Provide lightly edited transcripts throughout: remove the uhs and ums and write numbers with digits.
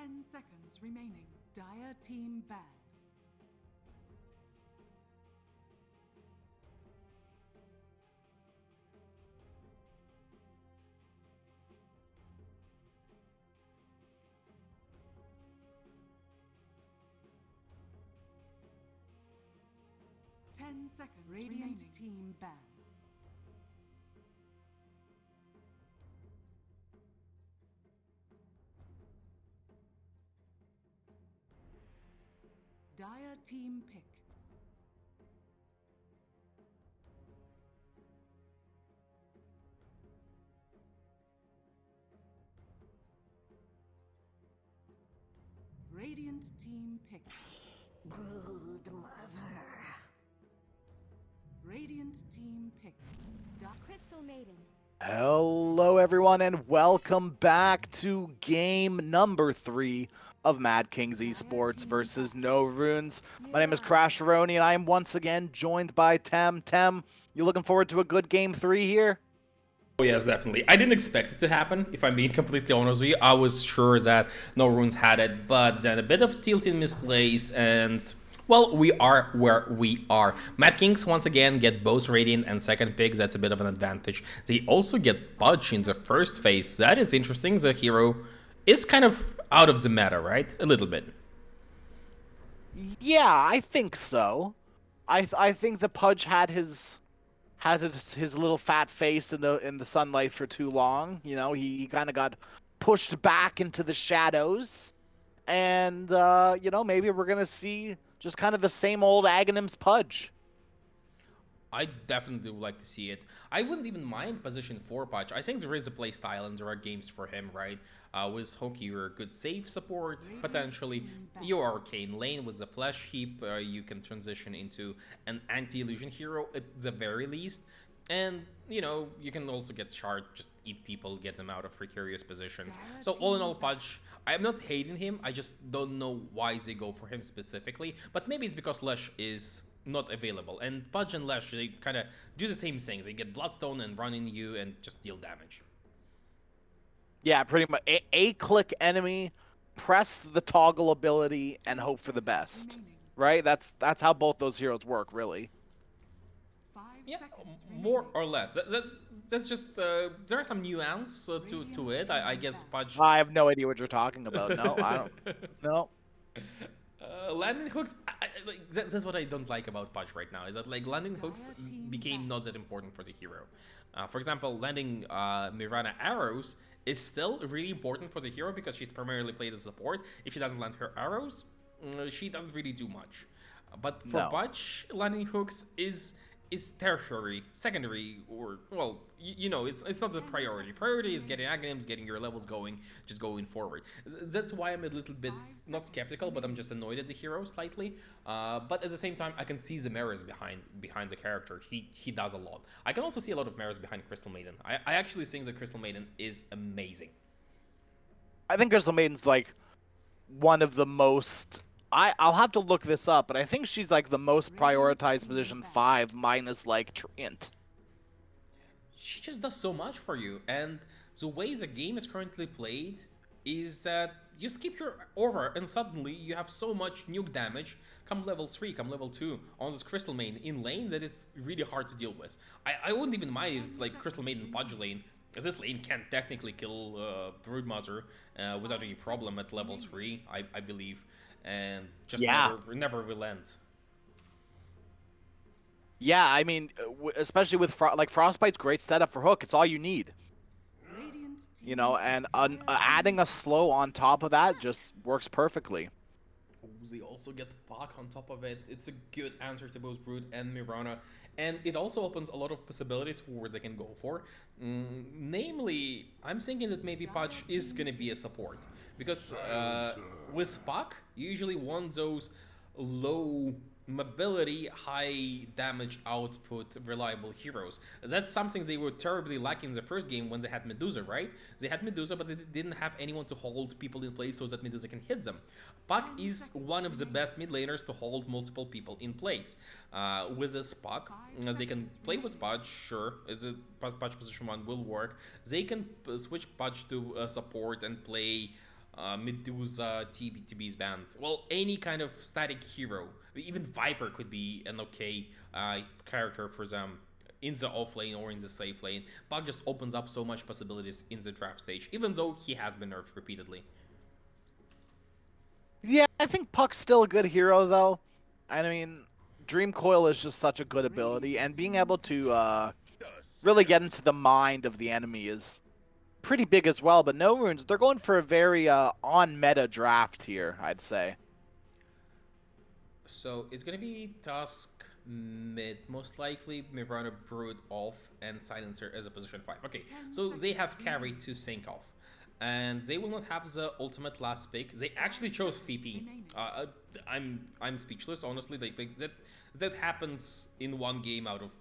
10 seconds remaining. Dire team ban. Ten seconds. Radiant remaining. Team ban. Dire team pick. Radiant team pick. Brood mother. Radiant team pick. Crystal Maiden. Hello everyone and welcome back to game number 3 of Mad Kings Esports versus No Runes. My name is Crasheroni and I am once again joined by Tem. Tem, you looking forward to a good game 3 here? Oh yes, definitely. I didn't expect it to happen, if I'm being completely honest with you. I was sure that No Runes had it, but then a bit of tilt in misplace and... well, we are where we are. Mad Kings once again get both Radiant and second picks. That's a bit of an advantage. They also get Pudge in the first phase. That is interesting. The hero is kind of out of the meta, right? A little bit. Yeah, I think so. I think the Pudge had his little fat face in the sunlight for too long. You know, he kind of got pushed back into the shadows. And, you know, maybe we're going to see just kind of the same old Aghanim's Pudge. I definitely would like to see it. I wouldn't even mind position 4 Pudge. I think there is a play style and there are games for him, right? With Hook, you're a good save support. Potentially, you are Arcane Lane with the Flesh Heap. You can transition into an anti-illusion hero at the very least. And, you know, you can also get Shard, just eat people, get them out of precarious positions. So all in all, Pudge, I'm not hating him. I just don't know why they go for him specifically. But maybe it's because Lesh is not available. And Pudge and Lesh, they kind of do the same things. They get Bloodstone and run in you and just deal damage. Yeah, pretty much. A click enemy, press the toggle ability, and hope for the best. Right? That's how both those heroes work, really. Yeah, more or less. That's just there are some nuance to it. I guess Pudge. I have no idea what you're talking about. No, I don't. No. Landing hooks. That's what I don't like about Pudge right now. Is that like landing hooks became not that important for the hero. For example, landing Mirana arrows is still really important for the hero because she's primarily played as support. If she doesn't land her arrows, she doesn't really do much. But for Pudge, landing hooks is tertiary, secondary, or, well, you know, it's not the priority. Priority is getting Aghanims, getting your levels going, just going forward. That's why I'm a little bit, not skeptical, but I'm just annoyed at the hero slightly. But at the same time, I can see the mirrors behind the character. He does a lot. I can also see a lot of mirrors behind Crystal Maiden. I actually think that Crystal Maiden is amazing. I think Crystal Maiden's like one of the most... I'll have to look this up, but I think she's like the most prioritized position 5 minus like Treant. She just does so much for you, and the way the game is currently played is that you skip your aura and suddenly you have so much nuke damage come level 3, come level 2 on this Crystal Maiden in lane that it's really hard to deal with. I wouldn't even mind if it's like Crystal Maiden Pudge lane, because this lane can technically kill Broodmother without any problem at level 3, I believe. And just never relent. Yeah, I mean, especially with Frostbite's great setup for Hook. It's all you need. You know, and adding a slow on top of that just works perfectly. They also get Bach on top of it. It's a good answer to both Brood and Mirana. And it also opens a lot of possibilities for where they can go for. Namely, I'm thinking that maybe Pudge is going to be a support. Because with Puck, you usually want those low mobility, high damage output, reliable heroes. That's something they were terribly lacking in the first game when they had Medusa, right? They had Medusa, but they didn't have anyone to hold people in place so that Medusa can hit them. Puck is one of the best mid laners to hold multiple people in place. With this Puck, they can play with Pudge, sure, Pudge position 1 will work. They can switch Pudge to support and play Medusa, TB's banned. Well, any kind of static hero, even Viper could be an okay character for them in the off lane or in the safe lane. Puck just opens up so much possibilities in the draft stage, even though he has been nerfed repeatedly. Yeah, I think Puck's still a good hero, though. I mean, Dream Coil is just such a good ability, and being able to really get into the mind of the enemy is pretty big as well. But No Runes, they're going for a very on-meta draft here, I'd say. So it's gonna be Tusk mid, most likely. Mirana Brood off and Silencer as a position 5. Okay, so they have carry to sync off. And they will not have the ultimate last pick. They actually chose VP. I'm speechless, honestly. Like that happens in one game out of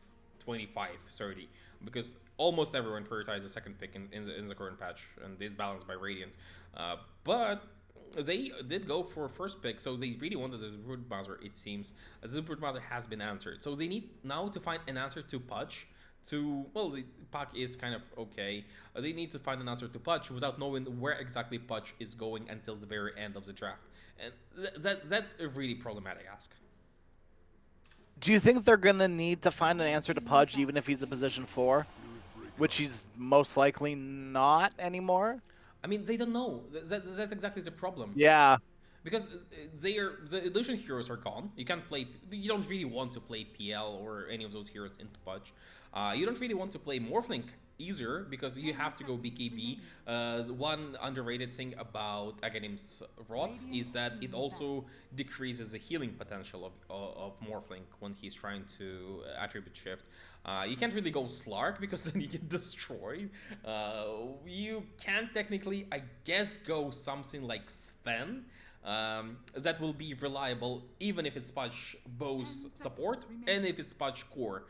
25, 30. Because almost everyone prioritized the second pick in the current patch. And it's balanced by Radiant. But they did go for first pick, so they really wanted the Broodmaster, it seems. The Broodmaster has been answered. So they need now to find an answer to Pudge. Well, the Puck is kind of okay. They need to find an answer to Pudge without knowing where exactly Pudge is going until the very end of the draft. And that's a really problematic ask. Do you think they're going to need to find an answer to Pudge even if he's a position 4? Which he's most likely not anymore? I mean, they don't know. That's exactly the problem. Yeah. Because the illusion heroes are gone. You can't play. You don't really want to play PL or any of those heroes into Pudge. You don't really want to play Morphlink either because you have to go BKB. One underrated thing about Aghanim's Rot is that it also decreases the healing potential of Morphlink when he's trying to attribute shift. You can't really go Slark because then you get destroyed. You can technically, I guess, go something like Sven. That will be reliable even if it's Pudge Bow's support and if it's Pudge core.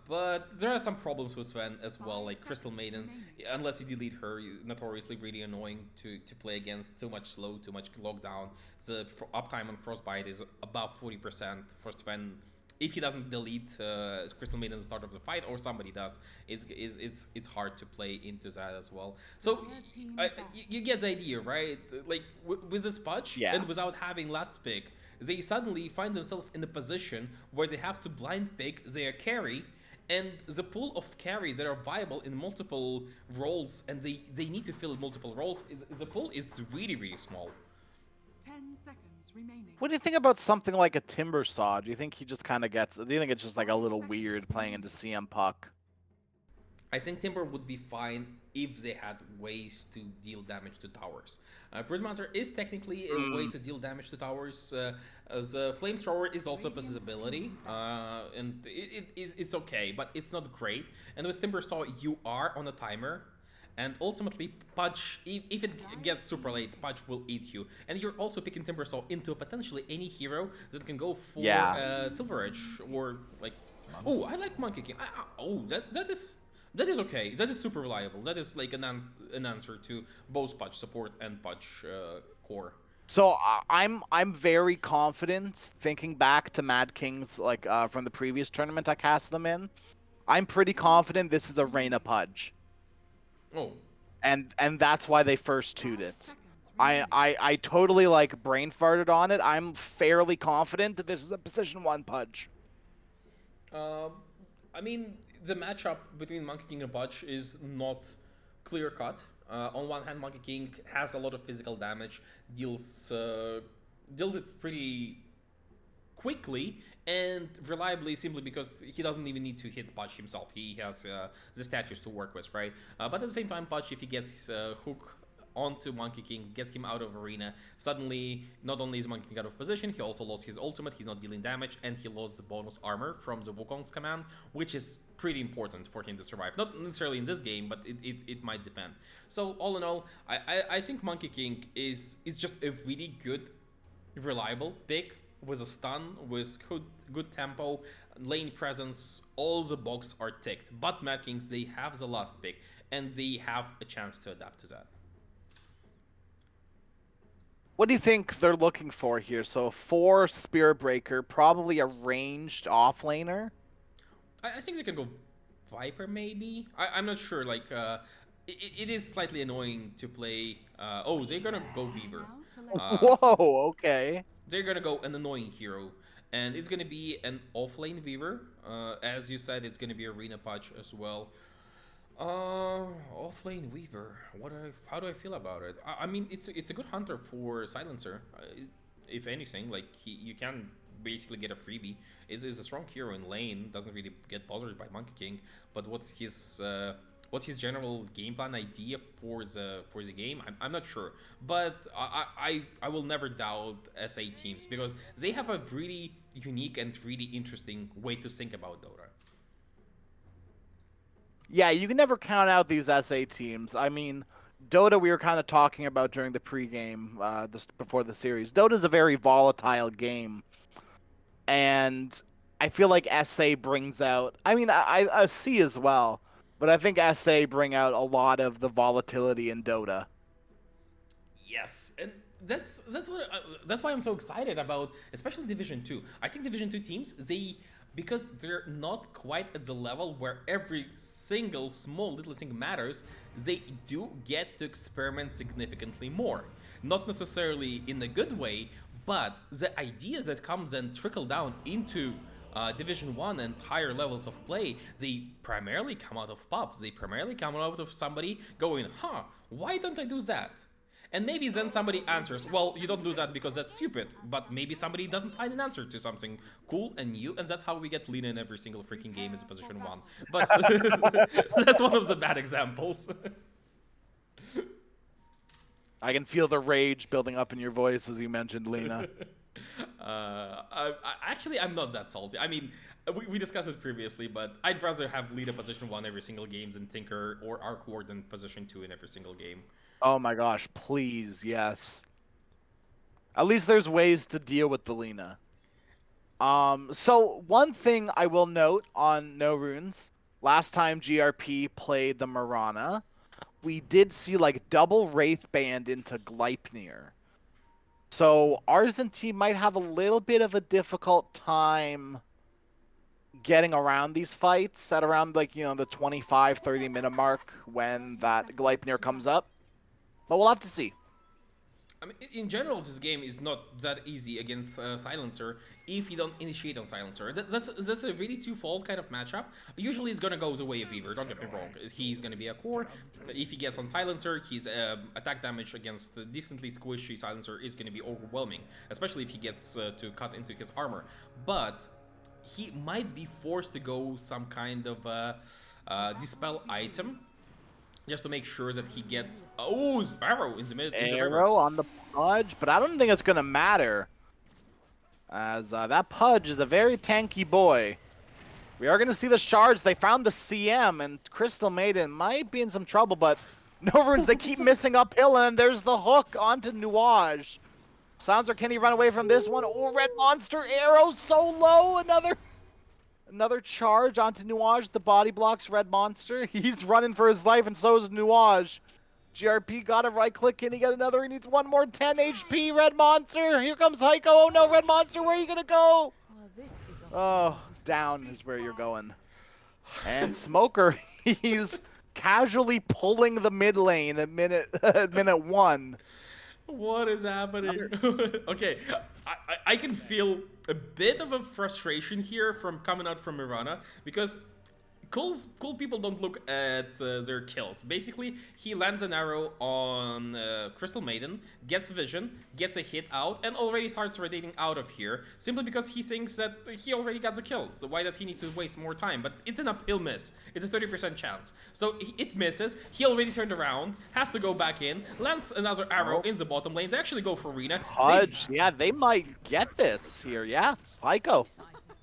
But there are some problems with Sven as well, like Crystal Maiden. Unless you delete her, notoriously really annoying to play against. Too much slow, too much lockdown. The uptime on Frostbite is above 40% for Sven. If he doesn't delete Crystal Maiden at the start of the fight, or somebody does, it's hard to play into that as well. So you get the idea, right? Like with this Pudge and without having last pick, they suddenly find themselves in a position where they have to blind pick their carry, and the pool of carries that are viable in multiple roles, and they need to fill multiple roles. The pool is really, really small. 10 seconds remaining. What do you think about something like a Timbersaw? Do you think he just kind of gets... Do you think it's just like a little weird playing into CM Puck? I think Timber would be fine if they had ways to deal damage to towers. Broodmaster is technically a way to deal damage to towers. The Flamethrower is also a possibility, and it's okay, but it's not great. And with Timbersaw, you are on a timer, and ultimately, Pudge, if it gets super late, Pudge will eat you. And you're also picking Timbersaw into potentially any hero that can go for Silver Edge, or like... Oh, I like Monkey King. That is okay. That is super reliable. That is like an answer to both Pudge support and Pudge core. So I'm very confident, thinking back to Mad Kings like from the previous tournament I cast them in. I'm pretty confident this is a Reyna Pudge. Oh. And that's why they first 2'd it. I totally like brain farted on it. I'm fairly confident that this is a position 1 Pudge. I mean, the matchup between Monkey King and Pudge is not clear cut. On one hand, Monkey King has a lot of physical damage, deals it pretty quickly and reliably, simply because he doesn't even need to hit Pudge himself. He has the statues to work with, right? But at the same time, Pudge, if he gets his hook onto Monkey King, gets him out of arena, suddenly not only is Monkey King out of position, he also lost his ultimate, he's not dealing damage, and he lost the bonus armor from the Wukong's command, which is pretty important for him to survive. Not necessarily in this game, but it might depend. So all in all, I think Monkey King is just a really good, reliable pick with a stun, with good tempo, lane presence. All the boxes are ticked, but Mad Kings, they have the last pick, and they have a chance to adapt to that. What do you think they're looking for here? So 4 Spirit Breaker, probably a ranged offlaner. I think they can go Viper maybe. I'm not sure. Like it is slightly annoying to play. Oh, they're gonna go Weaver. Now select Whoa, okay. They're gonna go an annoying hero, and it's gonna be an offlane Weaver. As you said, it's gonna be Arena Patch as well. Offlane Weaver. How do I feel about it? I mean, it's a good hunter for Silencer. If anything, like you can basically get a freebie. It's a strong hero in lane. Doesn't really get bothered by Monkey King. But what's his general game plan idea for the game? I'm not sure. But I will never doubt SA teams because they have a really unique and really interesting way to think about Dota. Yeah, you can never count out these SA teams. I mean, Dota we were kind of talking about during the pregame, before the series. Dota's a very volatile game, and I feel like SA brings out. I mean, I C as well, but I think SA bring out a lot of the volatility in Dota. Yes, and that's why I'm so excited about especially Division 2. I think Division 2 teams, because they're not quite at the level where every single small little thing matters, they do get to experiment significantly more. Not necessarily in a good way, but the ideas that comes and trickle down into Division 1 and higher levels of play, they primarily come out of pubs. They primarily come out of somebody going, huh, why don't I do that? And maybe then somebody answers, well, you don't do that because that's stupid. But maybe somebody doesn't find an answer to something cool and new, and that's how we get Lina in every single freaking game as position 1. But that's one of the bad examples. I can feel the rage building up in your voice as you mentioned Lena. Actually, I'm not that salty. I mean, we discussed it previously, but I'd rather have Lina position 1 every single game than Tinker or Arc Warden position 2 in every single game. Oh my gosh, please, yes. At least there's ways to deal with the Lina. So one thing I will note on No Runes, last time GRP played the Mirana, we did see like double Wraith Band into Gleipnir. So Arzen team might have a little bit of a difficult time getting around these fights at around like, the 25-30 minute mark when that Gleipnir comes up. But we'll have to see. I mean, in general, this game is not that easy against Silencer if you don't initiate on Silencer. That's a really two-fold kind of matchup. Usually it's gonna go the way of Weaver, don't get me wrong. He's gonna be a core. If he gets on Silencer, his attack damage against the decently squishy Silencer is gonna be overwhelming, especially if he gets to cut into his armor. But he might be forced to go some kind of dispel item, just to make sure that he gets arrow in the mid. Arrow on the Pudge, but I don't think it's gonna matter, as that Pudge is a very tanky boy. We are gonna see the shards. They found the CM, and Crystal Maiden might be in some trouble, but No Runes, they keep missing uphill, and there's the hook onto Nuage. Sounds, or can he run away from this one? Oh, Red Monster arrow so low. Another charge onto Nuage. The body blocks Red Monster. He's running for his life, and so is Nuage. GRP got a right click. Can he get another? He needs one more 10 HP. Red Monster. Here comes Heiko. Oh no, Red Monster, where are you going to go? Oh, down is where you're going. And Smoker, he's casually pulling the mid lane at minute 1. What is happening? Okay, I can feel a bit of a frustration here from coming out from Mirana, because cool people don't look at their kills. Basically, he lands an arrow on Crystal Maiden, gets vision, gets a hit out, and already starts radiating out of here, simply because he thinks that he already got the kill. So why does he need to waste more time? But it's an uphill miss. It's a 30% chance. So it misses. He already turned around, has to go back in, lands another arrow in the bottom lane. They actually go for Arena. Pudge, yeah, they might get this here. Yeah, Heiko.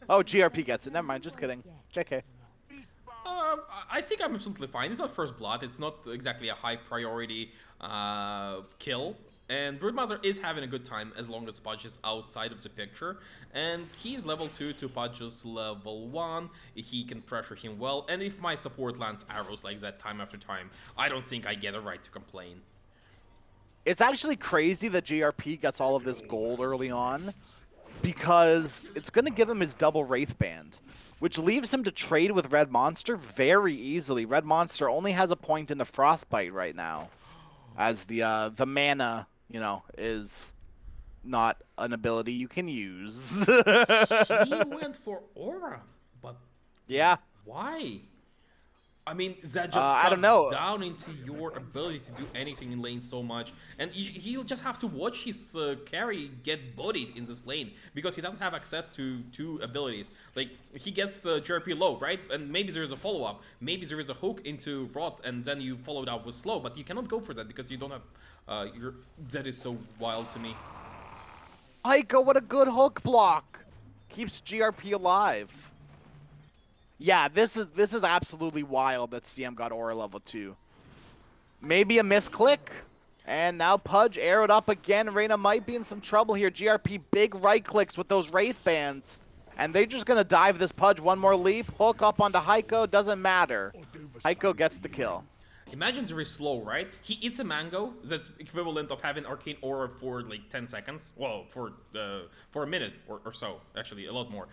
Oh, GRP gets it. Never mind, just kidding. JK. I think I'm absolutely fine. It's not first blood. It's not exactly a high priority kill. And Broodmother is having a good time as long as Pudge is outside of the picture. And he's level 2 to Pudge's level 1. He can pressure him well. And if my support lands arrows like that time after time, I don't think I get a right to complain. It's actually crazy that GRP gets all of this gold early on, because it's going to give him his double Wraith Band, which leaves him to trade with Red Monster very easily. Red Monster only has a point in the Frostbite right now, as the mana, you know, is not an ability you can use. He went for Aura, but yeah. why? I mean, that just I don't comes know. down into your ability to do anything in lane so much. And he'll just have to watch his carry get bodied in this lane because he doesn't have access to two abilities. Like, he gets JRP low, right? And maybe there's a follow-up. Maybe there is a hook into Rot, and then you follow it up with slow. But you cannot go for that because you don't have... that is so wild to me. Heiko, what a good hook block. Keeps GRP alive. Yeah, this is absolutely wild that CM got Aura level 2. Maybe a misclick. And now Pudge arrowed up again. Reyna might be in some trouble here. GRP big right clicks with those Wraith Bands. And they're just going to dive this Pudge. One more leap. Hook up onto Heiko. Doesn't matter. Heiko gets the kill. Imagine very slow, right? He eats a mango that's equivalent of having Arcane Aura for like 10 seconds. Well, for a minute or so, actually, a lot more.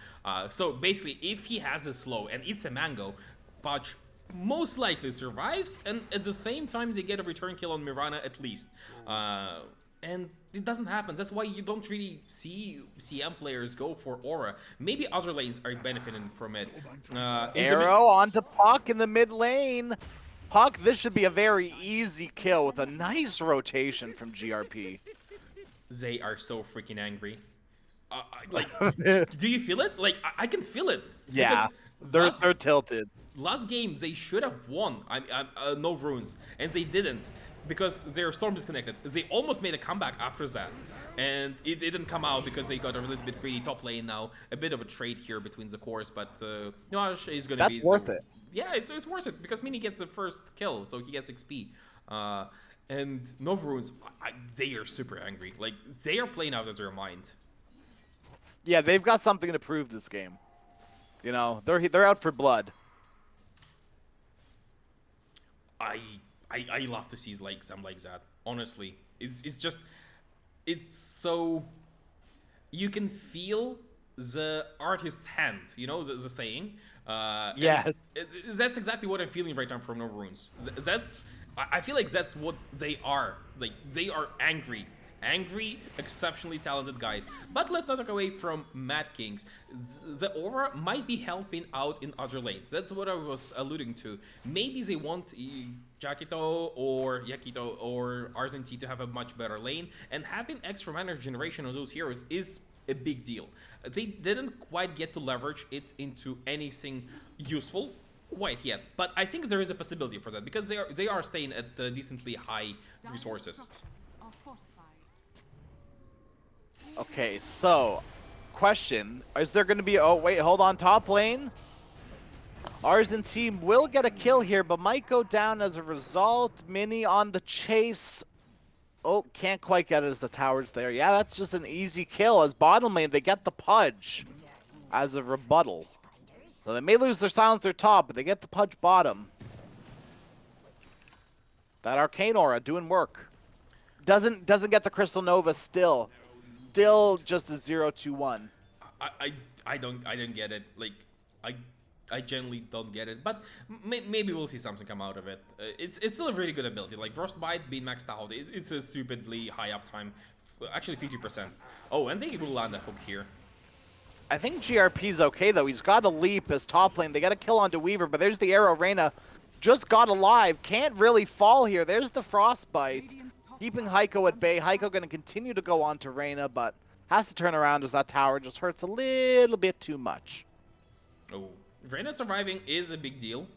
So basically, if he has a slow and eats a mango, Pudge most likely survives, and at the same time, they get a return kill on Mirana at least. And it doesn't happen. That's why you don't really see CM players go for Aura. Maybe other lanes are benefiting from it. Arrow onto Puck in the mid lane. Puck, this should be a very easy kill with a nice rotation from GRP. They are so freaking angry. Like, do you feel it? Like, I can feel it. Yeah, they're tilted. Last game, they should have won. No runes, and they didn't because their storm disconnected. They almost made a comeback after that, and it didn't come out because they got a little bit greedy top lane now. A bit of a trade here between the cores, but Nuage is going to be... That's worth it. Yeah, it's worth it because Mini gets the first kill, so he gets XP. And Novarunes, they are super angry. Like, they are playing out of their mind. Yeah, they've got something to prove this game. You know, they're out for blood. I love to see like some like that. Honestly, it's so you can feel the artist's hand. You know the saying. Yes. That's exactly what I'm feeling right now from Novarunes. I feel like that's what they are. Like, they are angry, exceptionally talented guys. But let's not talk away from Mad Kings. The Aura might be helping out in other lanes. That's what I was alluding to. Maybe they want Jakito or Yakito or RZNT to have a much better lane, and having extra mana generation on those heroes is a big deal. They didn't quite get to leverage it into anything useful quite yet, but I think there is a possibility for that because they are staying at decently high resources. Okay, so question: is there going to be? Oh wait, hold on. Top lane. Arzen team will get a kill here, but might go down as a result. Mini on the chase. Oh, can't quite get it as the tower's there. Yeah, that's just an easy kill. As bottom lane, they get the Pudge as a rebuttal. So they may lose their silencer top, but they get the Pudge bottom. That Arcane Aura doing work. Doesn't get the Crystal Nova still. Still just a 0-2-1. I don't get it. Like, I generally don't get it, but maybe we'll see something come out of it. It's still a really good ability. Like Frostbite being maxed out, it's a stupidly high uptime, actually 50%. Oh, and they will land a hook here. I think GRP's okay though. He's got a leap as top lane. They got a kill onto Weaver, but there's the arrow. Reyna just got alive. Can't really fall here. There's the Frostbite, keeping Heiko at bay. Heiko going to continue to go on to Reyna, but has to turn around as that tower just hurts a little bit too much. Oh. Reyna surviving is a big deal.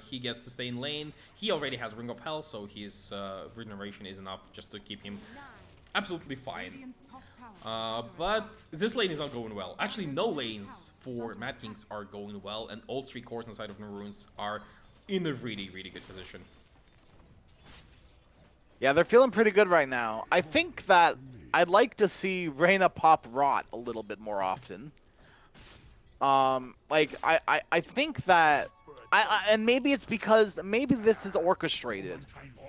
He gets to stay in lane. He already has Ring of Hell, so his regeneration is enough just to keep him absolutely fine. But this lane is not going well. Actually, no lanes for Mad Kings are going well, and all three cores inside of Maroons are in a really, really good position. Yeah, they're feeling pretty good right now. I think that I'd like to see Reyna pop Rot a little bit more often. Like, I think that, and maybe it's because, maybe this is orchestrated.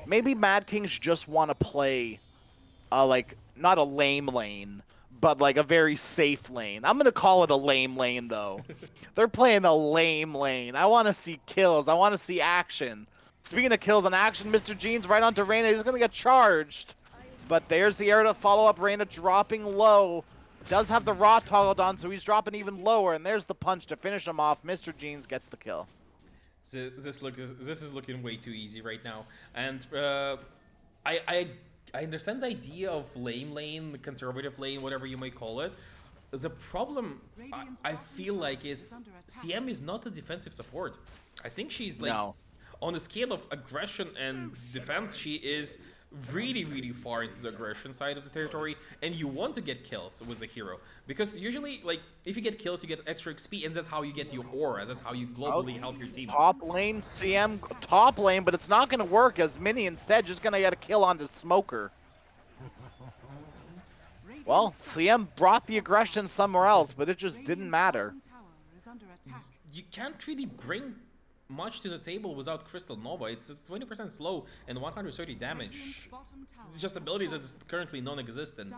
Maybe Mad Kings just want to play, like, not a lame lane, but like a very safe lane. I'm gonna call it a lame lane though. They're playing a lame lane. I want to see kills. I want to see action. Speaking of kills and action, Mr. Jeans right onto Reyna. He's gonna get charged, but there's the arrow to follow up. Reyna dropping low. Does have the raw toggled on, so he's dropping even lower, and there's the punch to finish him off. Mr. Jeans gets the kill. This is looking way too easy right now, and I understand the idea of lame lane, conservative lane, whatever you might call it. The problem I feel like is CM is not a defensive support. I think she's like on the scale of aggression and defense, she is really far into the aggression side of the territory, and you want to get kills with the hero because usually, like, if you get kills you get extra XP, and that's how you get your aura, that's how you globally help your team. Top lane, CM top lane, but it's not gonna work as Mini instead just gonna get a kill onto Smoker. Well, CM brought the aggression somewhere else, but it just didn't matter. You can't really bring much to the table without Crystal Nova. It's 20% slow and 130 damage. Just abilities that is currently non-existent.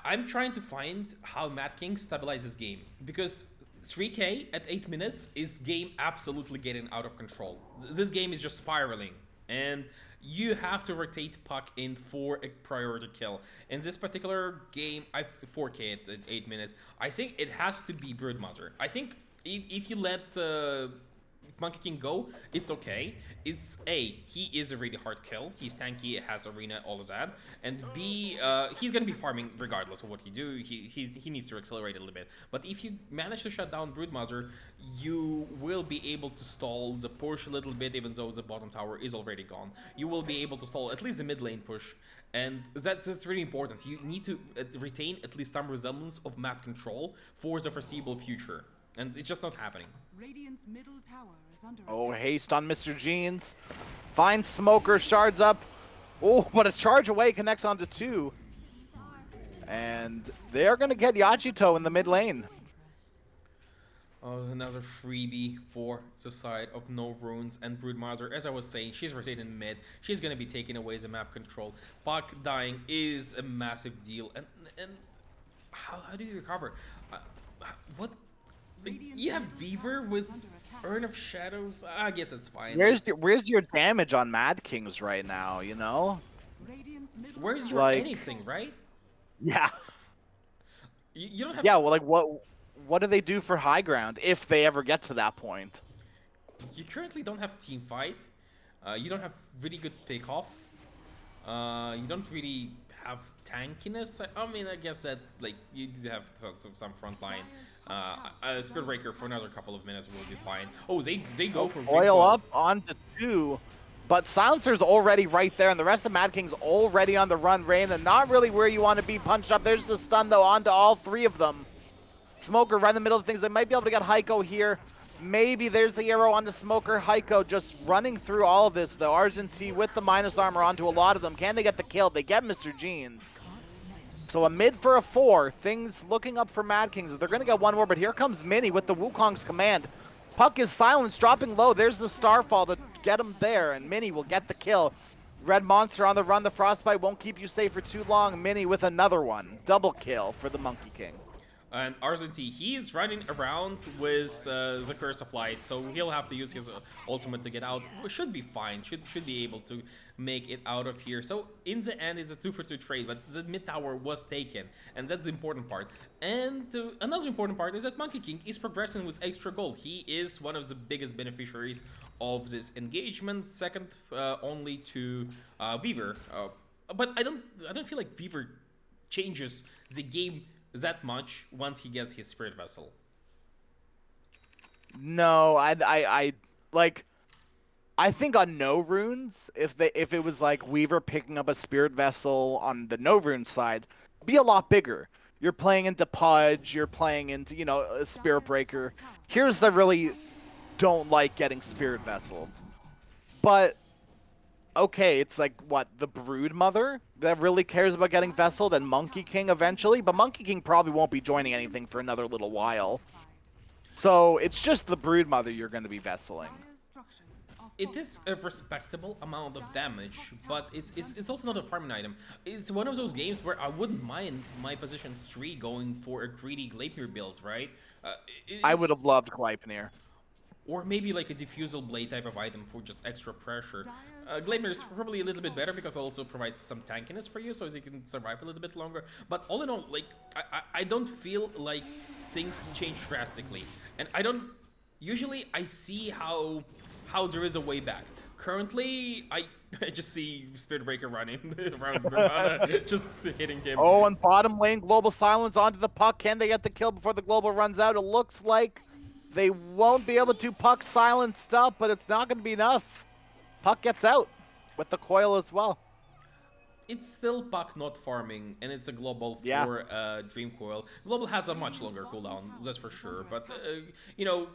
I'm trying to find how Mad King stabilizes game, because 3k at 8 minutes is game absolutely getting out of control. This game is just spiraling, and you have to rotate puck in for a priority kill. In this particular game, 4k at 8 minutes. I think it has to be Broodmother. I think if you let Monkey King go, it's okay. It's A, he is a really hard kill. He's tanky, has arena, all of that. And B, he's gonna be farming regardless of what he do. He needs to accelerate a little bit. But if you manage to shut down Broodmother, you will be able to stall the push a little bit, even though the bottom tower is already gone. You will be able to stall at least the mid lane push. And that's really important. You need to retain at least some resemblance of map control for the foreseeable future. And it's just not happening. Radiant's middle tower is under attack. Haste on Mr. Jeans. Finds Smoker, shards up. Oh, but a charge away connects onto 2. And they're going to get Yachito in the mid lane. Oh, another freebie for the side of No Runes and Broodmother. As I was saying, she's rotating mid. She's going to be taking away the map control. Puck dying is a massive deal. And how do you recover? What? You have Weaver with Urn of Shadows? I guess it's fine. Where's your damage on Mad Kings right now, you know? Where's your anything, right? Yeah. You don't have... Yeah, well, like, what do they do for high ground, if they ever get to that point? You currently don't have team fight. You don't have really good pick-off. You don't really have tankiness. I mean, I guess that, like, you do have some front line. Spirit Breaker for another couple of minutes will be fine. Oh, they go for oil up onto 2, but Silencer's already right there, and the rest of Mad King's already on the run. Reyna, not really where you want to be punched up. There's the stun, though, onto all 3 of them. Smoker right in the middle of things. They might be able to get Heiko here. Maybe there's the arrow onto Smoker. Heiko just running through all of this, though. Argentine with the minus armor onto a lot of them. Can they get the kill? They get Mr. Jeans. So a mid for a 4. Things looking up for Mad Kings. They're going to get one more, but here comes Mini with the Wukong's command. Puck is silenced, dropping low. There's the Starfall to get him there, and Mini will get the kill. Red Monster on the run. The Frostbite won't keep you safe for too long. Mini with another one. Double kill for the Monkey King. And Argentine, he's running around with the Curse of Light, so he'll have to use his ultimate to get out. Should be fine, should be able to make it out of here. So in the end, it's a 2-for-2 trade, but the mid tower was taken, and that's the important part. And another important part is that Monkey King is progressing with extra gold. He is one of the biggest beneficiaries of this engagement, second only to Weaver. But I don't feel like Weaver changes the game that much once he gets his Spirit Vessel. No, I think on No Runes, if it was like Weaver picking up a Spirit Vessel on the No Rune side, be a lot bigger. You're playing into Pudge, you're playing into, you know, a Spirit Breaker. Here's the really don't like getting Spirit Vesseled. But okay, it's like, what, the Broodmother that really cares about getting vesseled, and Monkey King eventually, but Monkey King probably won't be joining anything for another little while. So it's just the Broodmother you're going to be vesseling. It is a respectable amount of damage, but it's also not a farming item. It's one of those games where I wouldn't mind my position 3 going for a greedy Gleipnir build, right? I would have loved Gleipnir. Or maybe like a diffusal blade type of item for just extra pressure. Gleipnir is probably a little bit better because it also provides some tankiness for you, so you can survive a little bit longer. But all in all, like I don't feel like things change drastically, and I don't. Usually, I see how there is a way back. Currently, I just see Spirit Breaker running around Nirvana, just hitting him. Oh, and bottom lane, Global Silence onto the puck. Can they get the kill before the Global runs out? It looks like they won't be able to. Puck silenced up, but it's not going to be enough. Puck gets out with the coil as well. It's still Puck not farming, and it's a Global for Dream Coil. Global has a much longer cooldown, that's for sure. But, you know,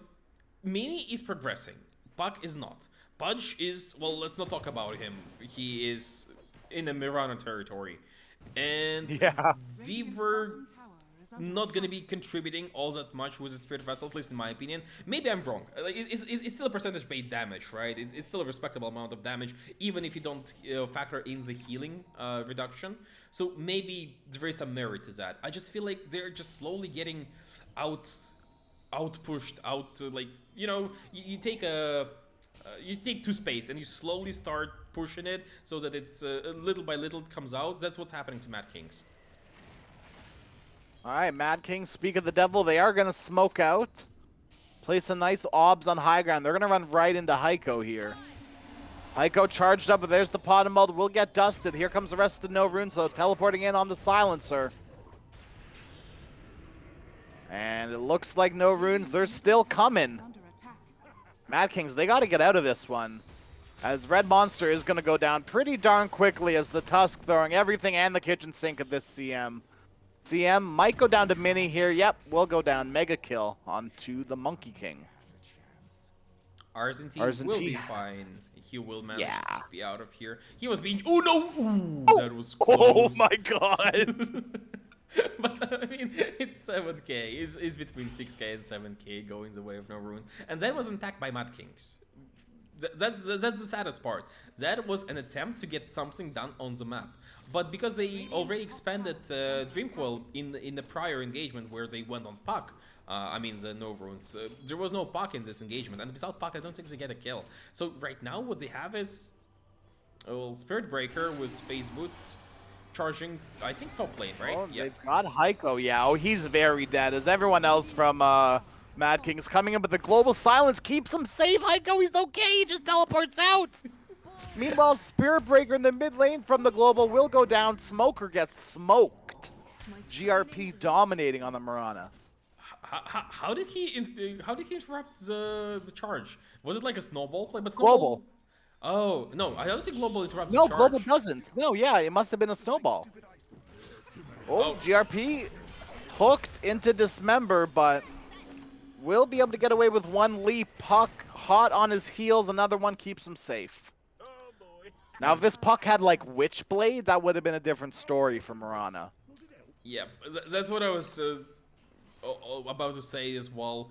Mini is progressing. Puck is not. Pudge is, well, let's not talk about him. He is in the Mirana territory. And we were not going to be contributing all that much with the Spirit Vessel, at least in my opinion. Maybe I'm wrong. Like, it's still a percentage-based damage, right? It's still a respectable amount of damage, even if you don't factor in the healing reduction. So maybe there is some merit to that. I just feel like they're just slowly getting out-pushed, like, you know, you take you take 2 space and you slowly start pushing it so that it's little by little it comes out. That's what's happening to Mad Kings. All right, Mad Kings, speak of the devil, they are going to smoke out. Place a nice obs on high ground. They're going to run right into Heiko here. Heiko charged up, but there's the Pot Meld. Will get dusted. Here comes the rest of No Runes, so teleporting in on the Silencer. And it looks like No Runes, they're still coming. Mad Kings, they got to get out of this one, as Red Monster is going to go down pretty darn quickly as the Tusk throwing everything and the kitchen sink at this CM. CM might go down to Mini here. Yep, will go down. Mega kill onto the Monkey King. Arzentine will be fine. He will manage to be out of here. He was being... Oh, no! Ooh, that was close. Oh, my God. But, I mean, it's 7k. It's between 6k and 7k going the way of No Runes. And that was attacked by Mad Kings. That's the saddest part. That was an attempt to get something done on the map. But because they already expanded Dreamcoil in the prior engagement where they went on Puck, I mean the No Runes, there was no Puck in this engagement. And without Puck, I don't think they get a kill. So right now what they have is Spirit Breaker with Phase Boots charging, I think, top lane, right? Oh, they've got Heiko, yeah. Oh, he's very dead, as everyone else from Mad King is coming in, but the Global Silence keeps him safe. Heiko, he's okay, he just teleports out. Meanwhile, Spirit Breaker in the mid lane from the Global will go down. Smoker gets smoked. GRP dominating on the Mirana. How did he interrupt the charge? Was it like a snowball play? But Global. Oh, no, I don't think Global interrupts No, the charge. Global doesn't. No, yeah, it must have been a snowball. Oh, GRP hooked into Dismember, but will be able to get away with one leap. Puck hot on his heels. Another one keeps him safe. Now, if this Puck had, like, Witchblade, that would have been a different story for Mirana. Yeah, that's what I was about to say as well.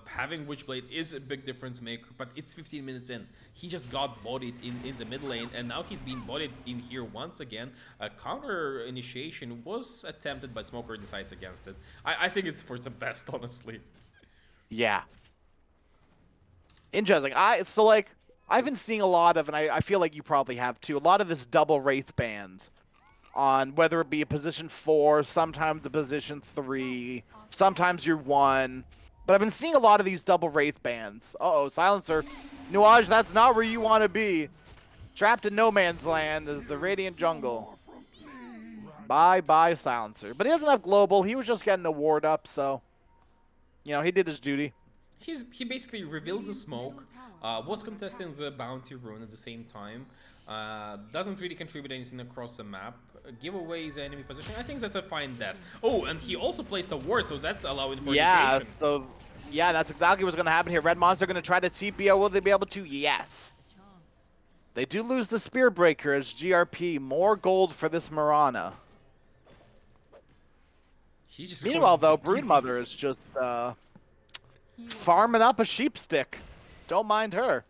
Having Witchblade is a big difference maker, but it's 15 minutes in. He just got bodied in the mid lane, and now he's being bodied in here once again. A counter initiation was attempted, but Smoker decides against it. I think it's for the best, honestly. Yeah. Interesting. I've been seeing a lot of, and I feel like you probably have too, a lot of this double Wraith band on whether it be a position 4, sometimes a position 3, sometimes you're 1. But I've been seeing a lot of these double Wraith bands. Uh-oh, Silencer. Nuage, that's not where you want to be. Trapped in no man's land is the Radiant Jungle. Bye-bye, Silencer. But he doesn't have Global. He was just getting a ward up, so, you know, he did his duty. He basically revealed the smoke, was contesting the bounty rune at the same time, doesn't really contribute anything across the map, give away the enemy position. I think that's a fine death. Oh, and he also placed a ward, so that's allowing for initiation. So, yeah, that's exactly what's going to happen here. Red Monster going to try to TPO. Will they be able to? Yes. They do lose the Spear Breaker as GRP. More gold for this Mirana. Meanwhile, though, Broodmother is just... farming up a sheep stick. Don't mind her.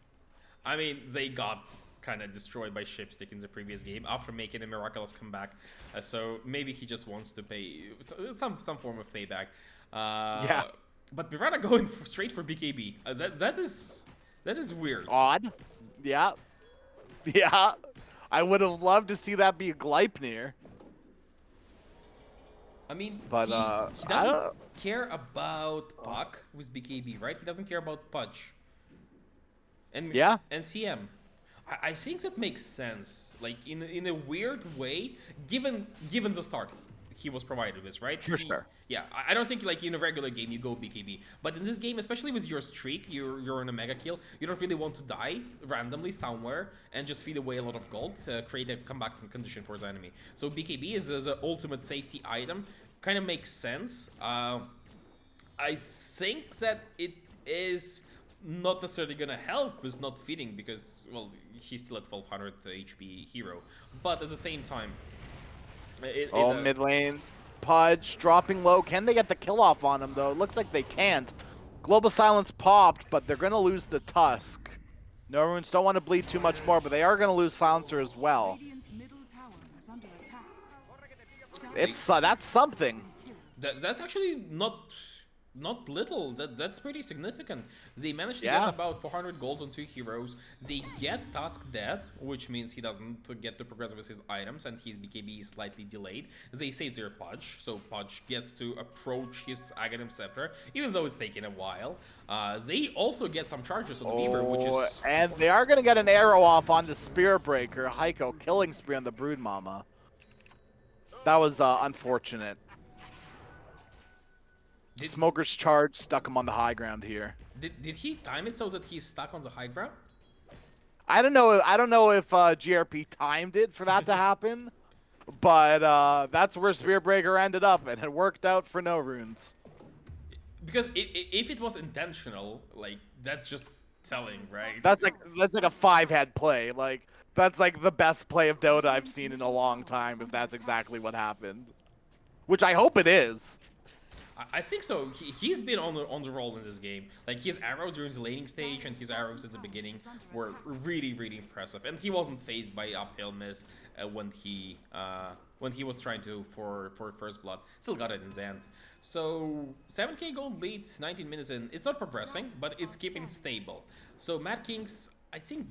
I mean, they got kind of destroyed by Shipstick in the previous game after making a miraculous comeback. So maybe he just wants to pay some form of payback. Yeah. But Mirana going straight for BKB. That is weird. Odd. Yeah. Yeah. I would have loved to see that be a Gleipnir. I mean, But, he I doesn't don't- care about Puck with BKB, right? He doesn't care about Pudge. And Yeah. and CM. I think that makes sense. Like in a weird way, given the start he was provided with, right? For sure. Yeah, I don't think like in a regular game you go BKB, but in this game, especially with your streak, you're on a mega kill. You don't really want to die randomly somewhere and just feed away a lot of gold, create a comeback condition for the enemy. So BKB is the ultimate safety item. Kind of makes sense. I think that it is not necessarily gonna help with not feeding because, well, he's still at 1200 HP hero. But at the same time, mid lane. Pudge dropping low. Can they get the kill off on him, though? It looks like they can't. Global Silence popped, but they're going to lose the Tusk. No Runes don't want to bleed too much more, but they are going to lose Silencer as well. Radiant's middle tower is under attack. It's that's something. That's actually not little. That's pretty significant. They managed to Yeah. get about 400 gold on 2 heroes. They get Tusk dead, which means he doesn't get to progress with his items, and his BKB is slightly delayed. They save their Pudge, so Pudge gets to approach his Aghanim Scepter, even though it's taking a while. They also get some charges on Weaver, which is... And they are going to get an arrow off onto Spear Breaker. Heiko killing spree on the Brood Mama. That was unfortunate. Smoker's charge stuck him on the high ground here. Did he time it so that he's stuck on the high ground? I don't know if GRP timed it for that to happen, but that's where Spearbreaker ended up, and it worked out for No Runes. Because if it was intentional, like, that's just telling, right? That's like a 5-head play. Like that's like the best play of Dota I've seen in a long time. If that's exactly what happened, which I hope it is. I think so. He's been on the roll in this game. Like, his arrows during the laning stage and his arrows at the beginning were really, really impressive. And he wasn't phased by uphill miss when he was trying to for first blood. Still got it in the end. So 7k gold lead, 19 minutes in. It's not progressing, but it's keeping stable. So Mad Kings, I think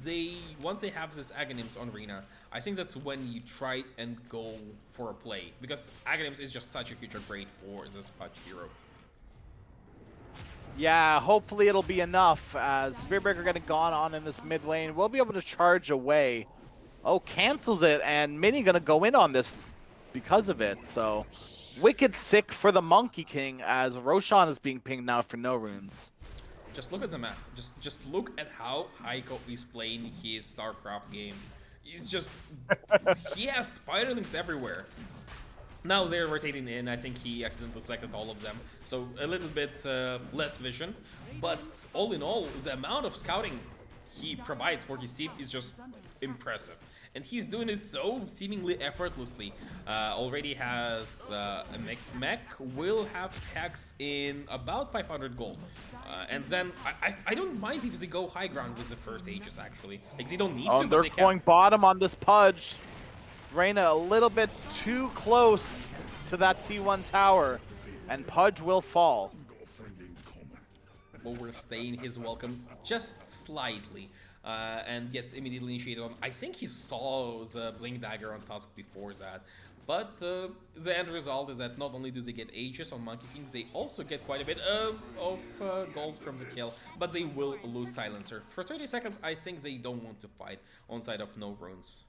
once they have this Aghanims on Arena, I think that's when you try and go for a play, because Aghanims is just such a huge upgrade for this Pudge hero. Yeah, hopefully it'll be enough. As Spearbreaker getting gone on in this mid lane, we'll be able to charge away. Oh, cancels it, and Mini gonna go in on this because of it. So, wicked sick for the Monkey King as Roshan is being pinged now for No Runes. Just look at the map. Just look at how Heiko is playing his StarCraft game. He's just... he has spiderlings everywhere. Now they're rotating in. I think he accidentally selected all of them. So a little bit less vision. But all in all, the amount of scouting he provides for his team is just impressive. And he's doing it so seemingly effortlessly. Already has a mech will have hacks in about 500 gold. And then I don't mind if they go high ground with the first Aegis, actually. Like, they don't need to, They're but they can. going bottom on this Pudge. Reyna a little bit too close to that T1 tower, and Pudge will fall. Overstaying his welcome just slightly. And gets immediately initiated on. I think he saw the Blink Dagger on Tusk before that. But the end result is that not only do they get Aegis on Monkey Kings, they also get quite a bit of gold from the kill, but they will lose Silencer. For 30 seconds, I think they don't want to fight on side of No Runes.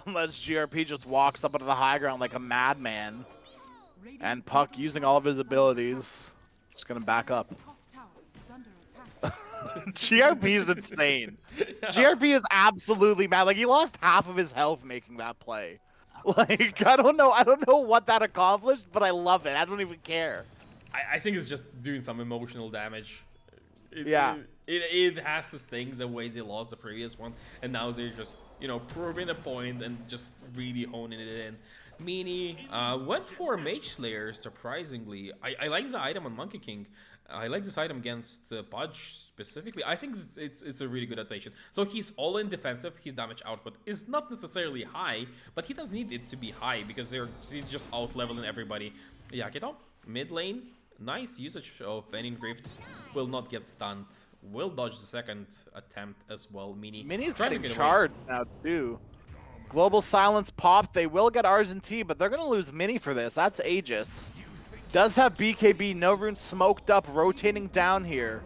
Unless GRP just walks up onto the high ground like a madman. And Puck, using all of his abilities, just gonna back up. Top tower is under attack. GRP is insane. GRP is absolutely mad. Like, he lost half of his health making that play. Like, I don't know what that accomplished, but I love it. I don't even care. I think it's just doing some emotional damage. Yeah. It has to sting the way they lost the previous one, and now they're just, you know, proving a point and just really honing it in. Mini went for Mage Slayer, surprisingly. I like the item on Monkey King. I like this item against Pudge specifically. I think it's a really good adaptation. So he's all in defensive. His damage output is not necessarily high, but he does need it to be high because he's just out leveling everybody. Yaketo, mid lane, nice usage of Venin Rift. Will not get stunned. Will dodge the second attempt as well. Mini's trying to getting get away. charged now too. Global Silence popped. They will get R's and T, but they're going to lose Mini for this. That's Aegis. Does have BKB. No Rune smoked up, rotating down here.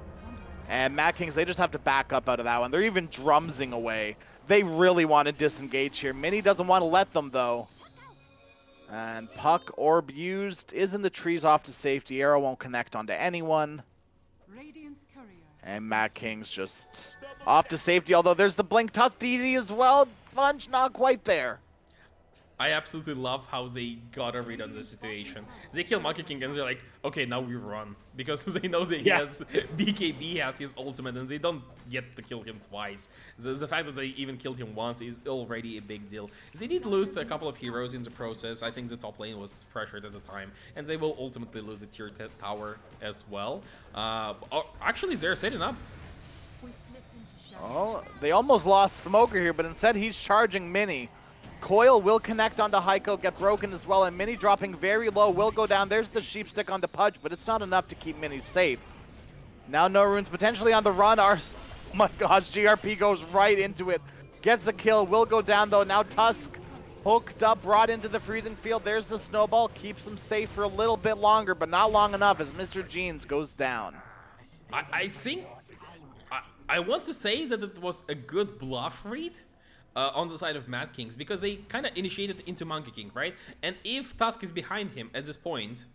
And Mad Kings, they just have to back up out of that one. They're even drumsing away. They really want to disengage here. Mini doesn't want to let them, though. And Puck, Orb used, is in the trees off to safety. Arrow won't connect onto anyone. Radiant's courier. And Mad Kings just off to safety, although there's the Blink Tusk DD as well. Punch not quite there. I absolutely love how they got a read on the situation. They kill Monkey King and they're like, okay, now we run. Because they know that he has BKB has his ultimate and they don't get to kill him twice. The fact that they even killed him once is already a big deal. They did lose a couple of heroes in the process. I think the top lane was pressured at the time. And they will ultimately lose a tier tower as well. Actually, they're setting up. We slip into shadow. Oh, they almost lost Smoker here, but instead he's charging Mini. Coil will connect onto Heiko, get broken as well, and Mini dropping very low will go down. There's the Sheep Stick onto Pudge, but it's not enough to keep Mini safe. Now No Runes potentially on the run. Oh my gosh, GRP goes right into it. Gets a kill, will go down though. Now Tusk hooked up, brought into the freezing field. There's the snowball, keeps him safe for a little bit longer, but not long enough as Mr. Jeans goes down. I think I want to say that it was a good bluff read on the side of Mad Kings because they kind of initiated into Monkey King, right? And if Tusk is behind him at this point,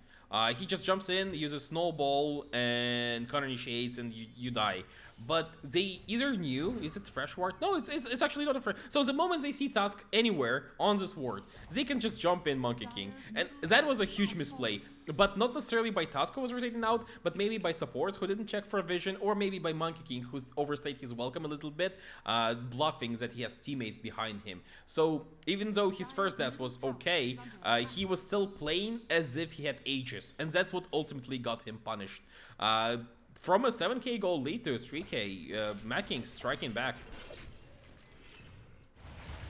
he just jumps in, uses Snowball, and counter initiates, and you die. But they either knew, is it fresh ward? No, it's actually not a fresh. So the moment they see Tusk anywhere on this ward, they can just jump in Monkey King. And that was a huge misplay. But not necessarily by Tusk who was rotating out, but maybe by supports who didn't check for a vision, or maybe by Monkey King who's overstayed his welcome a little bit, bluffing that he has teammates behind him. So even though his first death was okay, he was still playing as if he had Aegis. And that's what ultimately got him punished. From a 7k goal lead to a 3k, Mad King striking back.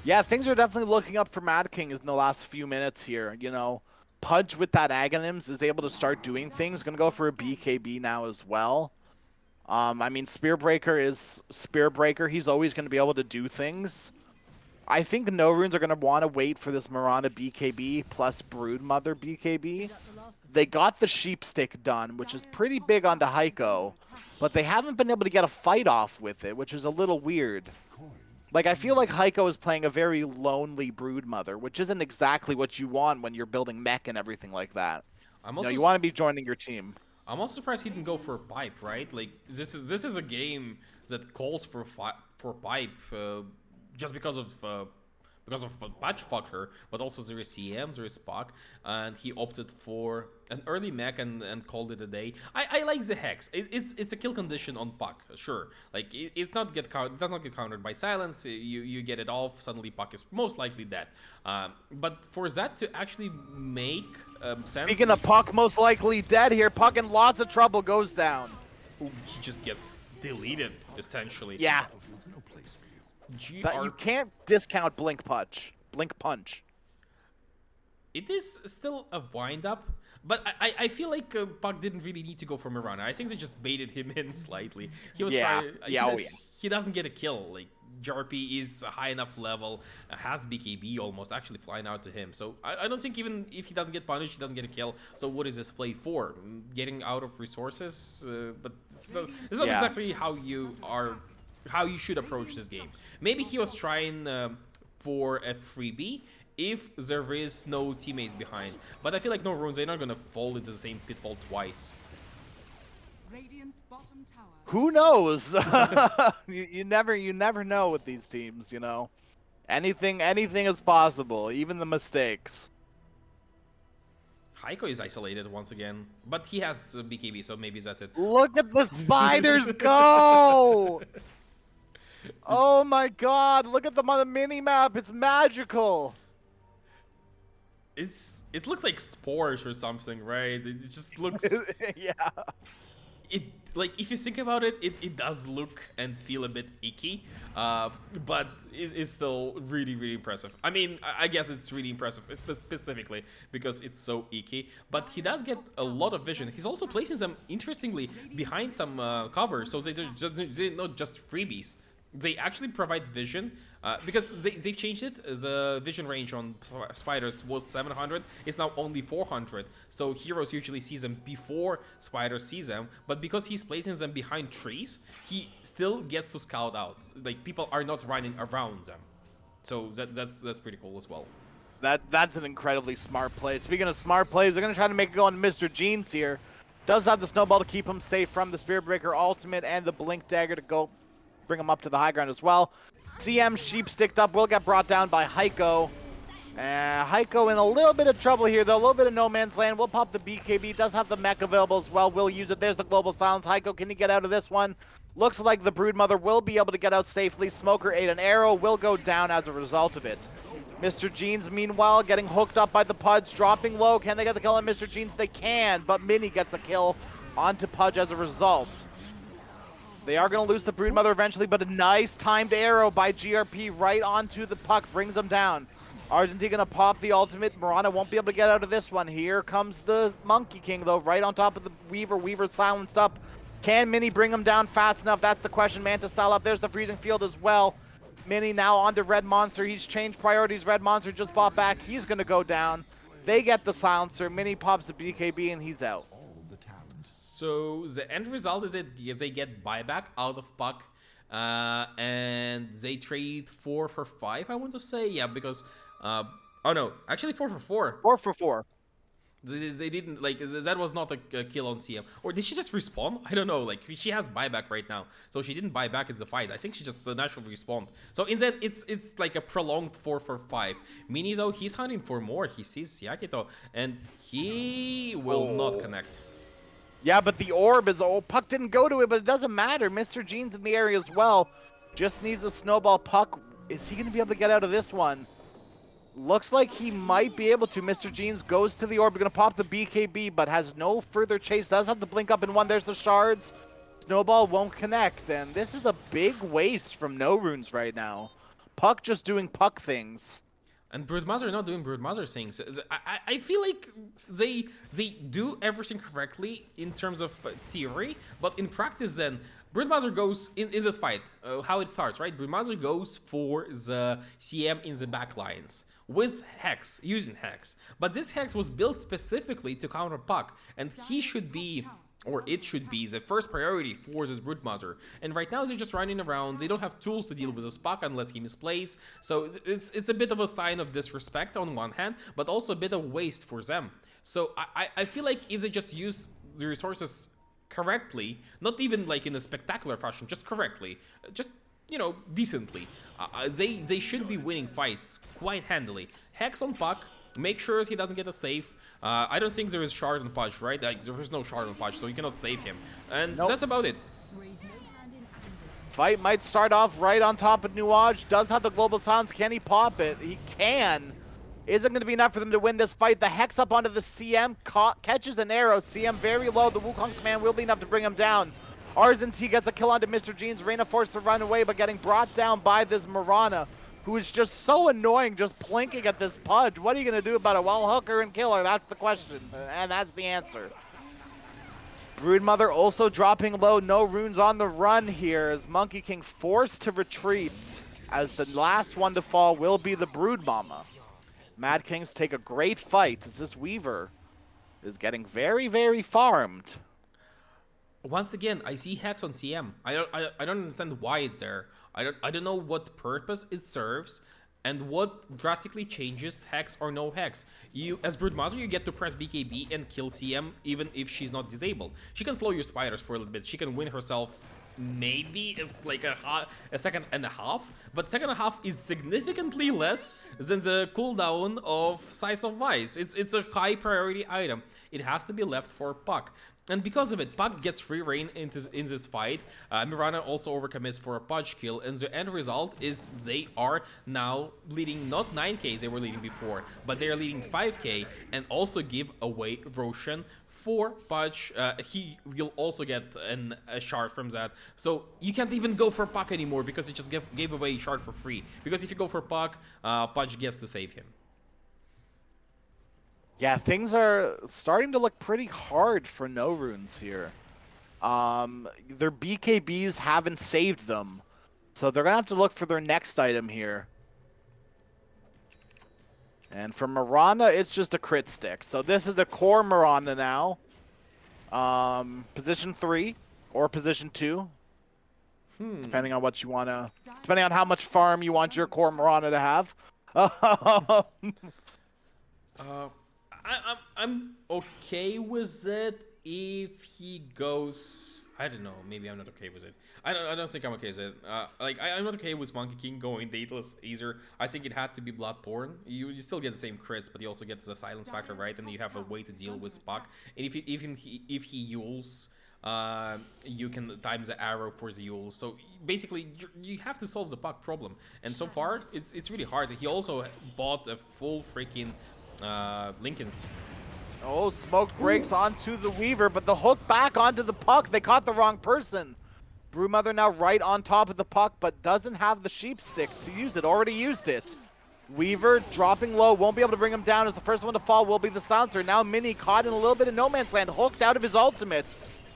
Yeah, things are definitely looking up for Mad King in the last few minutes here. You know, Pudge with that Aghanims is able to start doing things. Gonna go for a BKB now as well. I mean, Spearbreaker is Spearbreaker. He's always going to be able to do things. I think No Runes are going to want to wait for this Mirana BKB plus Broodmother BKB. They got the Sheep Stick done, which is pretty big onto Heiko, but they haven't been able to get a fight off with it, which is a little weird. Like, I feel like Heiko is playing a very lonely Broodmother, which isn't exactly what you want when you're building mech and everything like that. You want to be joining your team. I'm also surprised he didn't go for a pipe, right? Like, this is a game that calls for pipe just because of Patch fucked her, but also there is CM, there is Spock, and he opted for an early mech and called it a day. I like the Hex. It's a kill condition on Puck, sure. Like it does not get countered by silence. You get it off. Suddenly Puck is most likely dead. But for that to actually make sense. Speaking of Puck, most likely dead here. Puck in lots of trouble goes down. He just gets deleted essentially. Yeah. You can't discount Blink Punch. Blink Punch. It is still a wind-up, but I feel like Puck didn't really need to go for Mirana. I think they just baited him in slightly. He was he doesn't get a kill. Like, JRP is a high enough level, has BKB almost, actually flying out to him. So I don't think even if he doesn't get punished, he doesn't get a kill. So what is this play for? Getting out of resources? But it's not exactly how you should approach this game. Maybe he was trying for a freebie if there is no teammates behind. But I feel like No Runes, they're not gonna fall into the same pitfall twice. Radiant's bottom tower. Who knows? you never know with these teams, you know. Anything is possible, even the mistakes. Heiko is isolated once again, but he has BKB, so maybe that's it. Look at the spiders go! Oh my god, look at them on the mini-map. It's magical. it looks like spores or something, right? It just looks Yeah. it like if you think about it, it does look and feel a bit icky, but it's still really impressive. I mean, I guess it's really impressive specifically because it's so icky, but he does get a lot of vision. He's also placing them interestingly behind some cover, so they're not just freebies. They actually provide vision, because they've changed it. The vision range on spiders was 700. It's now only 400. So heroes usually see them before spiders see them. But because he's placing them behind trees, he still gets to scout out. Like, people are not running around them. So that's pretty cool as well. That's an incredibly smart play. Speaking of smart plays, they're going to try to make it go on Mr. Jeans here. Does have the snowball to keep him safe from the Spirit Breaker ultimate and the Blink Dagger to go bring him up to the high ground as well. CM sheep sticked up, will get brought down by Heiko. Heiko in a little bit of trouble here, though. A little bit of no man's land. Will pop the BKB. Does have the mech available as well. Will use it. There's the global silence. Heiko, can he get out of this one? Looks like the Broodmother will be able to get out safely. Smoker ate an arrow. Will go down as a result of it. Mr. Jeans, meanwhile, getting hooked up by the Pudge. Dropping low. Can they get the kill on Mr. Jeans? They can, but Mini gets a kill onto Pudge as a result. They are going to lose the Broodmother eventually, but a nice timed arrow by GRP right onto the puck brings them down. Argentina going to pop the ultimate. Mirana won't be able to get out of this one. Here comes the Monkey King, though, right on top of the Weaver. Weaver silenced up. Can Mini bring him down fast enough? That's the question. Manta style up. There's the freezing field as well. Mini now onto Red Monster. He's changed priorities. Red Monster just bought back. He's going to go down. They get the silencer. Mini pops the BKB, and he's out. So the end result is that they get buyback out of puck, and they trade 4 for 5. I want to say, yeah, because oh no, actually 4 for 4. 4 for 4. They didn't, like, that was not a kill on CM, or did she just respawn? I don't know. Like, she has buyback right now, so she didn't buy back in the fight. I think she just naturally respawned. So in that, it's like a prolonged 4 for 5. Minizo, he's hunting for more. He sees Yakito, and he will not connect. Yeah, but the orb is... Oh, puck didn't go to it, but it doesn't matter. Mr. Jeans in the area as well. Just needs a snowball puck. Is he going to be able to get out of this one? Looks like he might be able to. Mr. Jeans goes to the orb. Going to pop the BKB, but has no further chase. Does have to blink up in one. There's the shards. Snowball won't connect, and this is a big waste from No Runes right now. Puck just doing puck things. And Broodmother not doing Broodmother things. I feel like they do everything correctly in terms of theory, but in practice then, Broodmother goes, in this fight, how it starts, right? Broodmother goes for the CM in the back lines with Hex, using Hex. But this Hex was built specifically to counter Puck, and he should be... or it should be the first priority for this Broodmother. And right now they're just running around. They don't have tools to deal with this Puck unless he misplays. So it's a bit of a sign of disrespect on one hand, but also a bit of waste for them. So I feel like if they just use the resources correctly, not even like in a spectacular fashion, just correctly, just, you know, decently, they should be winning fights quite handily. Hex on Puck. Make sure he doesn't get a save. I don't think there is shard on Pudge, right? Like, there is no shard on Pudge, so you cannot save him. And that's about it. Fight might start off right on top of Nuage. Does have the global silence. Can he pop it? He can. Isn't going to be enough for them to win this fight. The Hex up onto the CM. Catches an arrow. CM very low. The Wukong's command will be enough to bring him down. Arzenti gets a kill onto Mr. Jeans. Reina forced to run away, but getting brought down by this Mirana, who is just so annoying, just plinking at this Pudge. What are you going to do about it? Well, hook her and kill her. That's the question, and that's the answer. Broodmother also dropping low. No runes on the run here as Monkey King forced to retreat, as the last one to fall will be the Brood Mama. Mad Kings take a great fight as this Weaver is getting very farmed. Once again, I see Hex on CM. I don't understand why it's there. I don't know what purpose it serves and what drastically changes Hex or no Hex. You, as Broodmother, you get to press BKB and kill CM even if she's not disabled. She can slow your spiders for a little bit. She can win herself maybe like a second and a half, but second and a half is significantly less than the cooldown of Size of Vice. It's a high priority item. It has to be left for Puck. And because of it, Puck gets free reign in this fight. Mirana also overcommits for a Pudge kill, and the end result is they are now leading not 9k they were leading before, but they are leading 5k, and also give away Roshan for Pudge. He will also get a shard from that. So you can't even go for Puck anymore because he just gave away a shard for free. Because if you go for Puck, Pudge gets to save him. Yeah, things are starting to look pretty hard for No Runes here. Their BKBs haven't saved them, so they're gonna have to look for their next item here. And for Mirana, it's just a crit stick. So this is the core Mirana now. Position 3 or position 2, depending on what you wanna, depending on how much farm you want your core Mirana to have. I'm okay with it if he goes. I don't know. Maybe I'm not okay with it. I don't think I'm okay with it. I'm not okay with Monkey King going dateless either. I think it had to be Bloodthorn. You still get the same crits, but you also get the silence factor, right? And you have a way to deal with Puck. And if he Yules, you can time the arrow for the Yule. So basically, you have to solve the Puck problem. And so far, it's really hard. He also bought a full freaking Lincoln's. Oh, smoke breaks onto the Weaver, but the hook back onto the Puck. They caught the wrong person. Broodmother now right on top of the Puck, but doesn't have the sheep stick to use it. Already used it. Weaver dropping low, won't be able to bring him down as the first one to fall will be the Silencer. Now Mini caught in a little bit of no man's land, hooked out of his ultimate.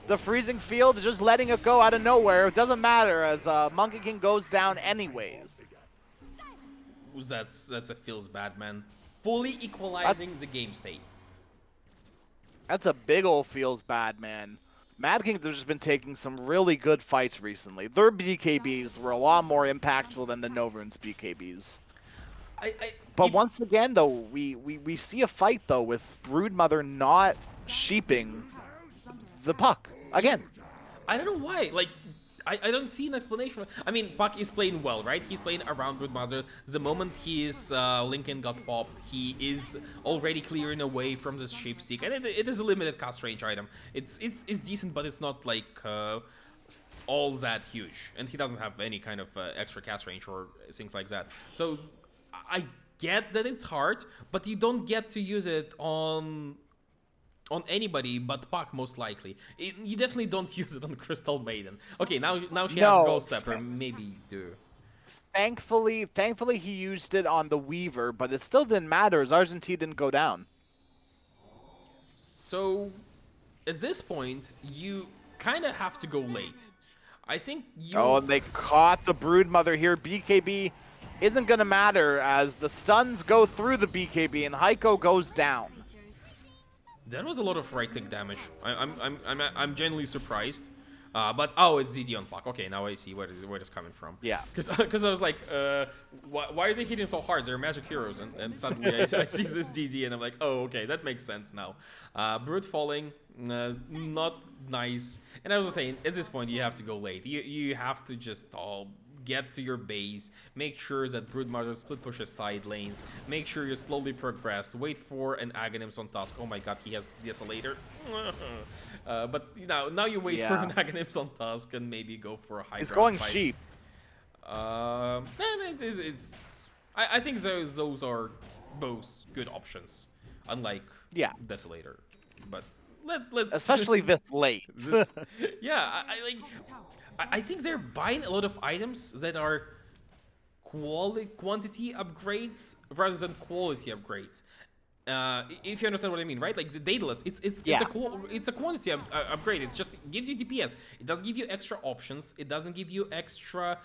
The freezing field is just letting it go out of nowhere. It doesn't matter as Monkey King goes down anyways. That's a feels bad, man. Fully equalizing the game state. That's a big ol' feels bad, man. Mad Kings have just been taking some really good fights recently. Their BKBs were a lot more impactful than the No Runes BKBs. But once again, though, we see a fight, though, with Broodmother not sheeping the Puck. Again. I don't know why. Like, I don't see an explanation. I mean, Puck is playing well, right? He's playing around Broodmother. The moment his Lincoln got popped, he is already clearing away from this shape stick. And it is a limited cast range item. It's decent, but it's not like all that huge. And he doesn't have any kind of extra cast range or things like that. So I get that it's hard, but you don't get to use it on anybody but Puck, most likely. You definitely don't use it on Crystal Maiden. Okay, now she has Ghost Scepter, maybe do. Thankfully he used it on the Weaver, but it still didn't matter as Argentine didn't go down. So, at this point, you kind of have to go late. I think you... Oh, and they caught the Broodmother here. BKB isn't going to matter as the stuns go through the BKB and Heiko goes down. That was a lot of right-click damage. I'm genuinely surprised. But oh, it's ZD on Puck. Okay, now I see where it's coming from. Yeah. Because I was like, why is it hitting so hard? They're magic heroes, and suddenly I see this DD, and I'm like, oh, okay, that makes sense now. Brood falling, not nice. And I was just saying, at this point, you have to go late. You have to just get to your base, make sure that Broodmother split pushes side lanes, make sure you slowly progress, wait for an Aghanims on Tusk. Oh my god, he has Desolator. But now you wait for an Aghanims on Tusk and maybe go for a high He's ground going fight. sheep. I think those are both good options, unlike Desolator. But let's especially this late. I think they're buying a lot of items that are quantity upgrades rather than quality upgrades. If you understand what I mean, right? Like the Daedalus, it's a quantity upgrade. It just gives you DPS. It doesn't give you extra options. It doesn't give you extra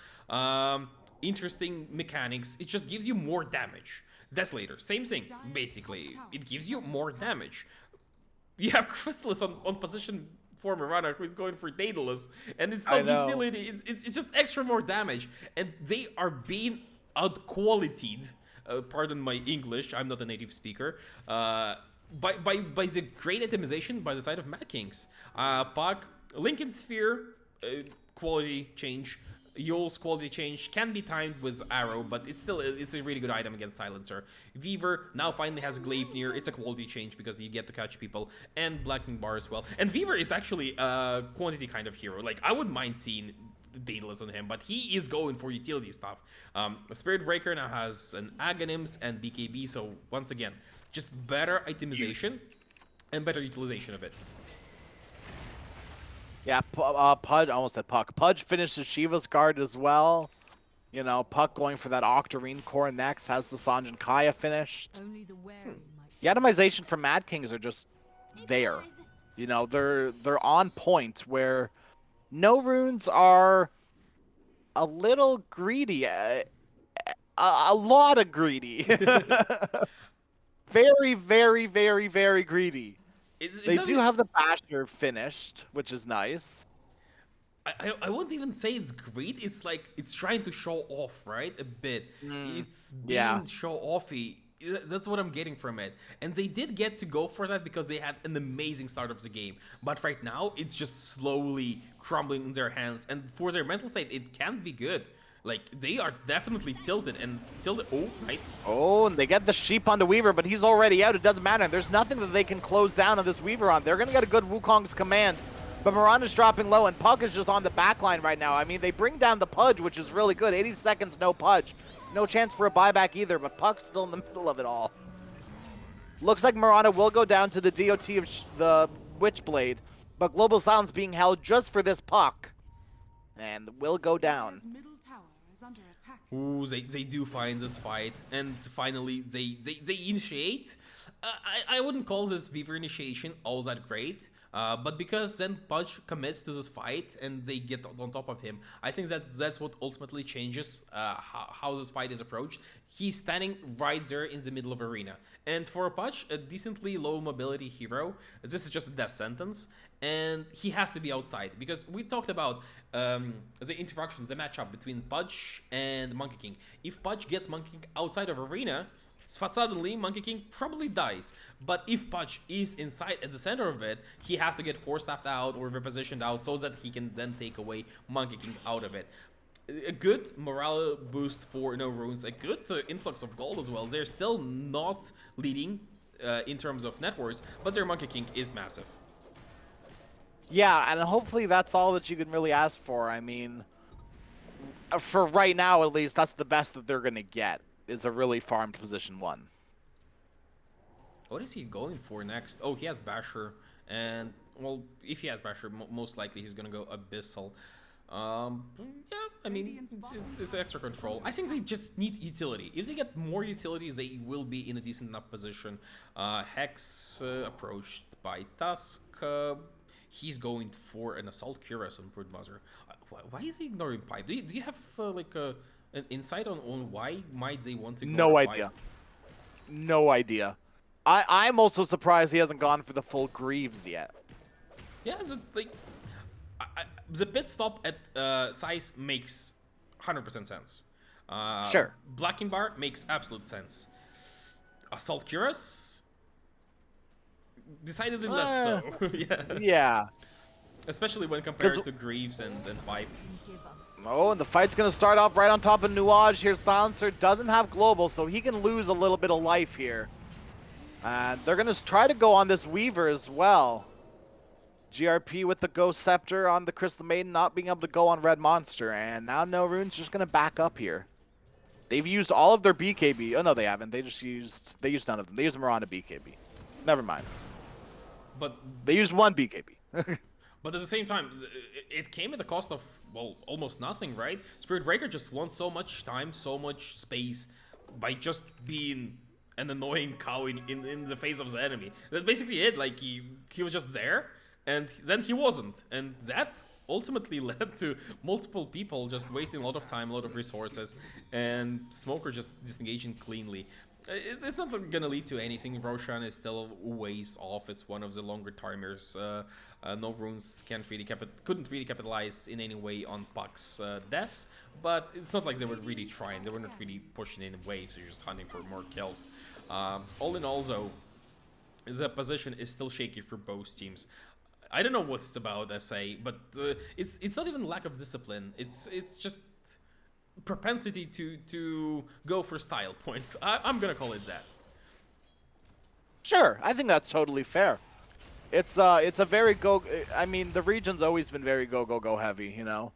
interesting mechanics. It just gives you more damage. Desolator, same thing, basically. It gives you more damage. You have Crystallis on position for Mirana, who is going for Daedalus, and it's not utility, it's just extra more damage, and they are being out-qualitied, pardon my English, I'm not a native speaker, by the great itemization by the side of Mad Kings. Puck, Lincoln Sphere, quality change. Yoel's quality change can be timed with Arrow, but it's a really good item against Silencer. Weaver now finally has Gleipnir. It's a quality change because you get to catch people, and Blacking Bar as well. And Weaver is actually a quantity kind of hero. Like, I wouldn't mind seeing Daedalus on him, but he is going for utility stuff. Spirit Breaker now has an Aghanims and BKB, so once again, just better itemization and better utilization of it. Yeah, Pudge, I almost said Puck. Pudge finishes Shiva's guard as well. You know, Puck going for that Octarine core next, has the Sanjin Kaya finished. Only the wary might. The itemization for Mad Kings are just there. You know, they're on point where no runes are a little greedy. A lot of greedy. Very, very, very, very greedy. They do have the Basher finished, which is nice. I wouldn't even say it's great. It's like it's trying to show off, right? A bit. It's being show-offy. That's what I'm getting from it. And they did get to go for that because they had an amazing start of the game. But right now, it's just slowly crumbling in their hands. And for their mental state, it can't be good. Like, they are definitely tilted. Oh, nice. Oh, and they get the sheep onto Weaver, but he's already out. It doesn't matter. There's nothing that they can close down on this Weaver on. They're going to get a good Wukong's command. But Miranda's dropping low, and Puck is just on the back line right now. I mean, they bring down the Pudge, which is really good. 80 seconds, no Pudge. No chance for a buyback either, but Puck's still in the middle of it all. Looks like Miranda will go down to the DOT of the Witchblade, but Global Silence being held just for this Puck. And will go down. His middle tower is under attack. Ooh, they do find this fight, and finally they initiate. I wouldn't call this Weaver initiation all that great, but because then Pudge commits to this fight and they get on top of him, I think that's what ultimately changes how this fight is approached. He's standing right there in the middle of arena, and for Pudge, a decently low mobility hero, this is just a death sentence, and he has to be outside because we talked about the interaction, the matchup between Pudge and Monkey King. If Pudge gets Monkey King outside of arena, suddenly Monkey King probably dies. But if Pudge is inside at the center of it, he has to get force-staffed out or repositioned out so that he can then take away Monkey King out of it. A good morale boost for No Runes, a good influx of gold as well. They're still not leading in terms of net worth, but their Monkey King is massive. Yeah, and hopefully that's all that you can really ask for. I mean, for right now at least, that's the best that they're going to get, is a really farmed position 1. What is he going for next? Oh, he has Basher, and, well, if he has Basher, most likely he's going to go Abyssal. Yeah, I mean, it's extra control. I think they just need utility. If they get more utilities, they will be in a decent enough position. Hex approached by Tusk. He's going for an Assault Cuirass on Broodmother. Why is he ignoring Pipe? Do you have like an insight on why might they want to go No Pipe? idea. No idea. I'm also surprised he hasn't gone for the full Greaves yet. Yeah, the pit stop at Size makes 100% sense. Sure. Blacking Bar makes absolute sense. Assault Cuirass? Decidedly less so. Yeah. Yeah. Especially when compared to Greaves and Pipe. Give us. Oh, and the fight's going to start off right on top of Nuage here. Silencer doesn't have Global, so he can lose a little bit of life here. And they're going to try to go on this Weaver as well. GRP with the Ghost Scepter on the Crystal Maiden, not being able to go on Red Monster. And now No Rune's just going to back up here. They've used all of their BKB. Oh, no, they haven't. They used none of them. They used Miranda BKB. Never mind. But they used one BKB. But at the same time, it came at the cost of, well, almost nothing, right? Spirit Breaker just won so much time, so much space by just being an annoying cow in the face of the enemy. That's basically it. Like, he was just there, and then he wasn't. And that ultimately led to multiple people just wasting a lot of time, a lot of resources, and Smoker just disengaging cleanly. It's not gonna lead to anything. Roshan is still ways off. It's one of the longer timers. No Runes couldn't really capitalize in any way on Puck's death, but it's not like they were really trying. They were not really pushing in waves. They're just hunting for more kills. All in all, though, the position is still shaky for both teams. I don't know what it's about, SA, but it's not even lack of discipline. It's just propensity to go for style points. I'm gonna call it that. Sure, I think that's totally fair. It's a very go. I mean, the region's always been very go heavy, you know.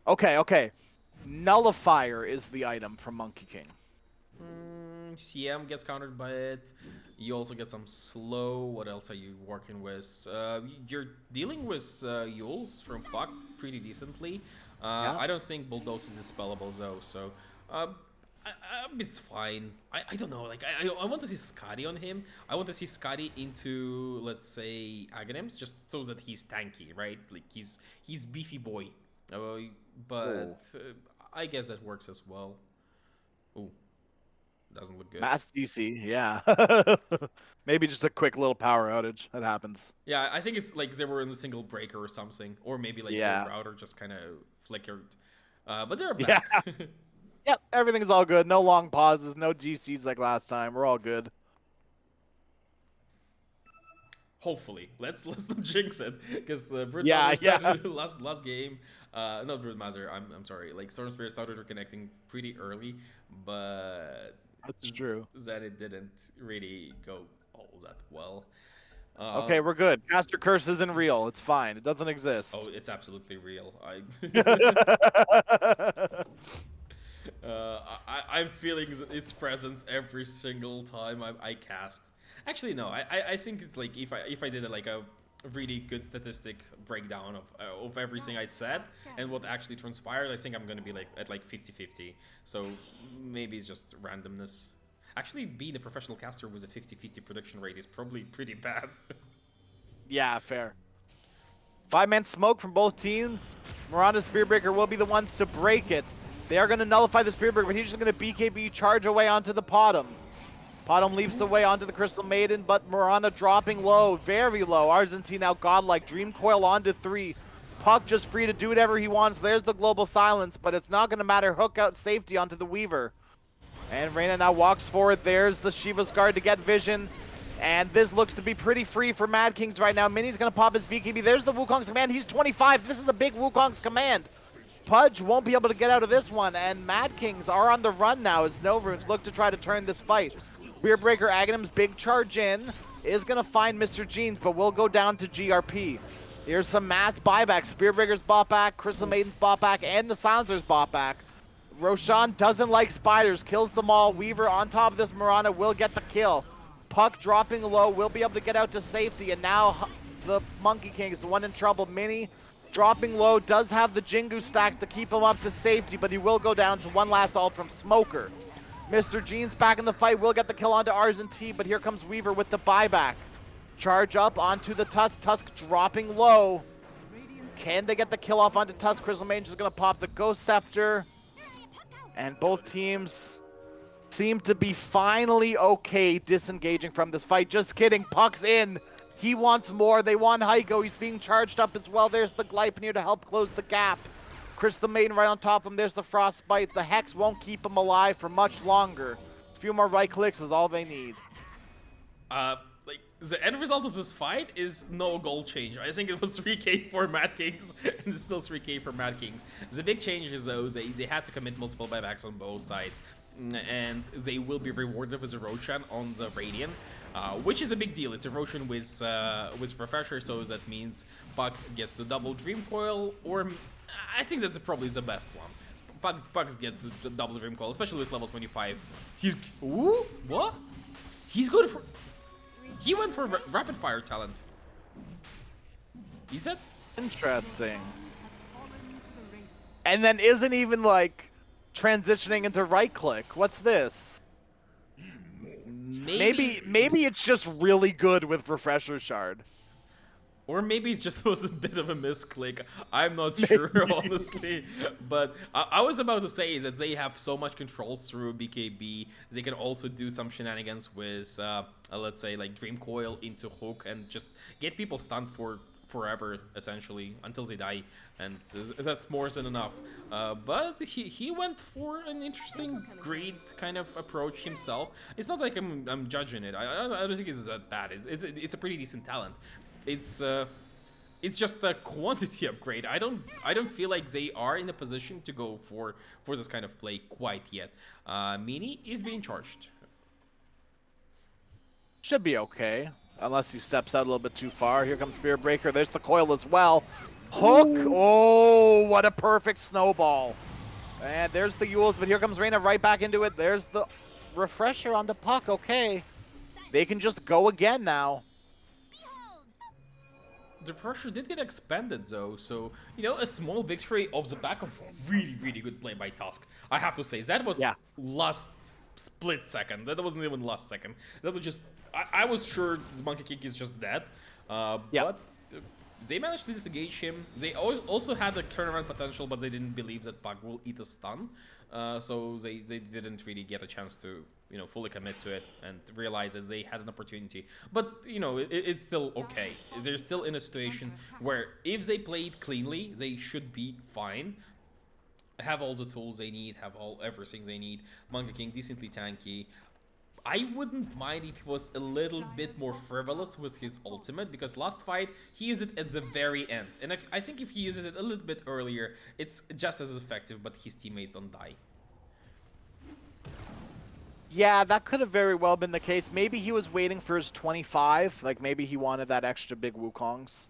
Okay. Nullifier is the item from Monkey King. CM gets countered by it. You also get some slow. What else are you working with? You're dealing with Yules from Puck pretty decently. Yeah. I don't think Bulldoze is dispellable though, so it's fine. I don't know. Like I want to see Scotty on him. I want to see Scotty into, let's say, Aghanims, just so that he's tanky, right? Like he's beefy boy. But I guess that works as well. Ooh. Doesn't look good. Mass DC, yeah. Maybe just a quick little power outage. That happens. Yeah, I think it's like they were in a single breaker or something. Or maybe like the router just kind of flickered. But they're back. Yeah. Yep, everything's all good. No long pauses, no GCs like last time. We're all good. Hopefully. Let's not jinx it. Because Yeah. started last game. Not Broodmaster, I'm sorry. Like Storm Spirit started reconnecting pretty early, but That's true. that it didn't really go all that well. Okay, we're good. Caster Curse isn't real. It's fine. It doesn't exist. Oh, it's absolutely real. I'm feeling its presence every single time I cast. Actually, no. I think it's like if I did like a really good statistic breakdown of everything I said and what actually transpired, I think I'm gonna be like at like 50-50. So maybe it's just randomness. Actually, being a professional caster with a 50-50 prediction rate is probably pretty bad. Yeah, fair. 5-man smoke from both teams. Miranda Spearbreaker will be the ones to break it. They are going to nullify the Spearbreaker, but he's just going to BKB charge away onto the Potom. Potom leaps the way onto the Crystal Maiden, but Miranda dropping low, very low. Argentine now godlike. Dream Coil onto 3. Puck just free to do whatever he wants. There's the Global Silence, but it's not going to matter. Hook out safety onto the Weaver. And Reyna now walks forward. There's the Shiva's Guard to get vision. And this looks to be pretty free for Mad Kings right now. Mini's going to pop his BKB. There's the Wukong's command. He's 25. This is a big Wukong's command. Pudge won't be able to get out of this one. And Mad Kings are on the run now as No Runes look to try to turn this fight. Spearbreaker Aghanim's big charge in is going to find Mr. Jeans, but will go down to GRP. Here's some mass buybacks. Spearbreaker's bought back, Crystal Maiden's bought back, and the Silencer's bought back. Roshan doesn't like spiders, kills them all. Weaver on top of this Miranda will get the kill. Puck dropping low, will be able to get out to safety, and now the Monkey King is the one in trouble. Mini dropping low, does have the Jingu stacks to keep him up to safety, but he will go down to one last ult from Smoker. Mr. Jeans back in the fight, will get the kill onto Argentine, but here comes Weaver with the buyback. Charge up onto the Tusk, Tusk dropping low. Can they get the kill off onto Tusk? Crystal Mage is going to pop the Ghost Scepter. And both teams seem to be finally okay disengaging from this fight. Just kidding, Puck's in. He wants more. They want Heiko. He's being charged up as well. There's the Gleipnir to help close the gap. Crystal Maiden right on top of him. There's the Frostbite. The Hex won't keep him alive for much longer. A few more right clicks is all they need. Like, the end result of this fight is no goal change. I think it was 3k for Mad Kings, and it's still 3k for Mad Kings. The big change is, though, they had to commit multiple buybacks on both sides, and they will be rewarded with a Roshan on the Radiant, which is a big deal. It's a Roshan with Refresher, so that means Puck gets the double Dream Coil, or I think that's probably the best one. Puck gets the double Dream Coil, especially with level 25. He's... Ooh? What? He's good for... He went for rapid fire talent. He said? Interesting. And then isn't even like transitioning into right click. What's this? Maybe it's just really good with Refresher Shard. Or maybe it's just was a bit of a misclick. I'm not sure, honestly. But I was about to say is that they have so much controls through BKB. They can also do some shenanigans with, let's say, like Dream Coil into Hook and just get people stunned for forever, essentially, until they die. And that's more than enough. But he went for an interesting greed kind of approach himself. It's not like I'm judging it. I don't think it's that bad. It's a pretty decent talent. It's It's just the quantity upgrade. I don't feel like they are in a position to go for this kind of play quite yet. Mini is being charged. Should be okay, unless he steps out a little bit too far. Here comes Spirit Breaker. There's the coil as well. Hook! Oh, what a perfect snowball. And there's the Yules, but here comes Reyna right back into it. There's the refresher on the puck. Okay. They can just go again now. The pressure did get expanded though, so you know, a small victory off the back of really good play by Tusk. I have to say that was last split second. That wasn't even last second. That was just I was sure the Monkey King is just dead, but they managed to disengage him. They also had a turnaround potential, but they didn't believe that Puck will eat a stun, so they didn't really get a chance to, you know, fully commit to it and realize that they had an opportunity. But, you know, it's still okay. They're still in a situation where if they played cleanly, they should be fine. Have all the tools they need, have everything they need. Monkey King decently tanky. I wouldn't mind if he was a little bit more frivolous with his ultimate, because last fight he used it at the very end, and I think if he uses it a little bit earlier, it's just as effective, but his teammates don't die. Yeah, that could have very well been the case. Maybe he was waiting for his 25, like maybe he wanted that extra big Wukongs.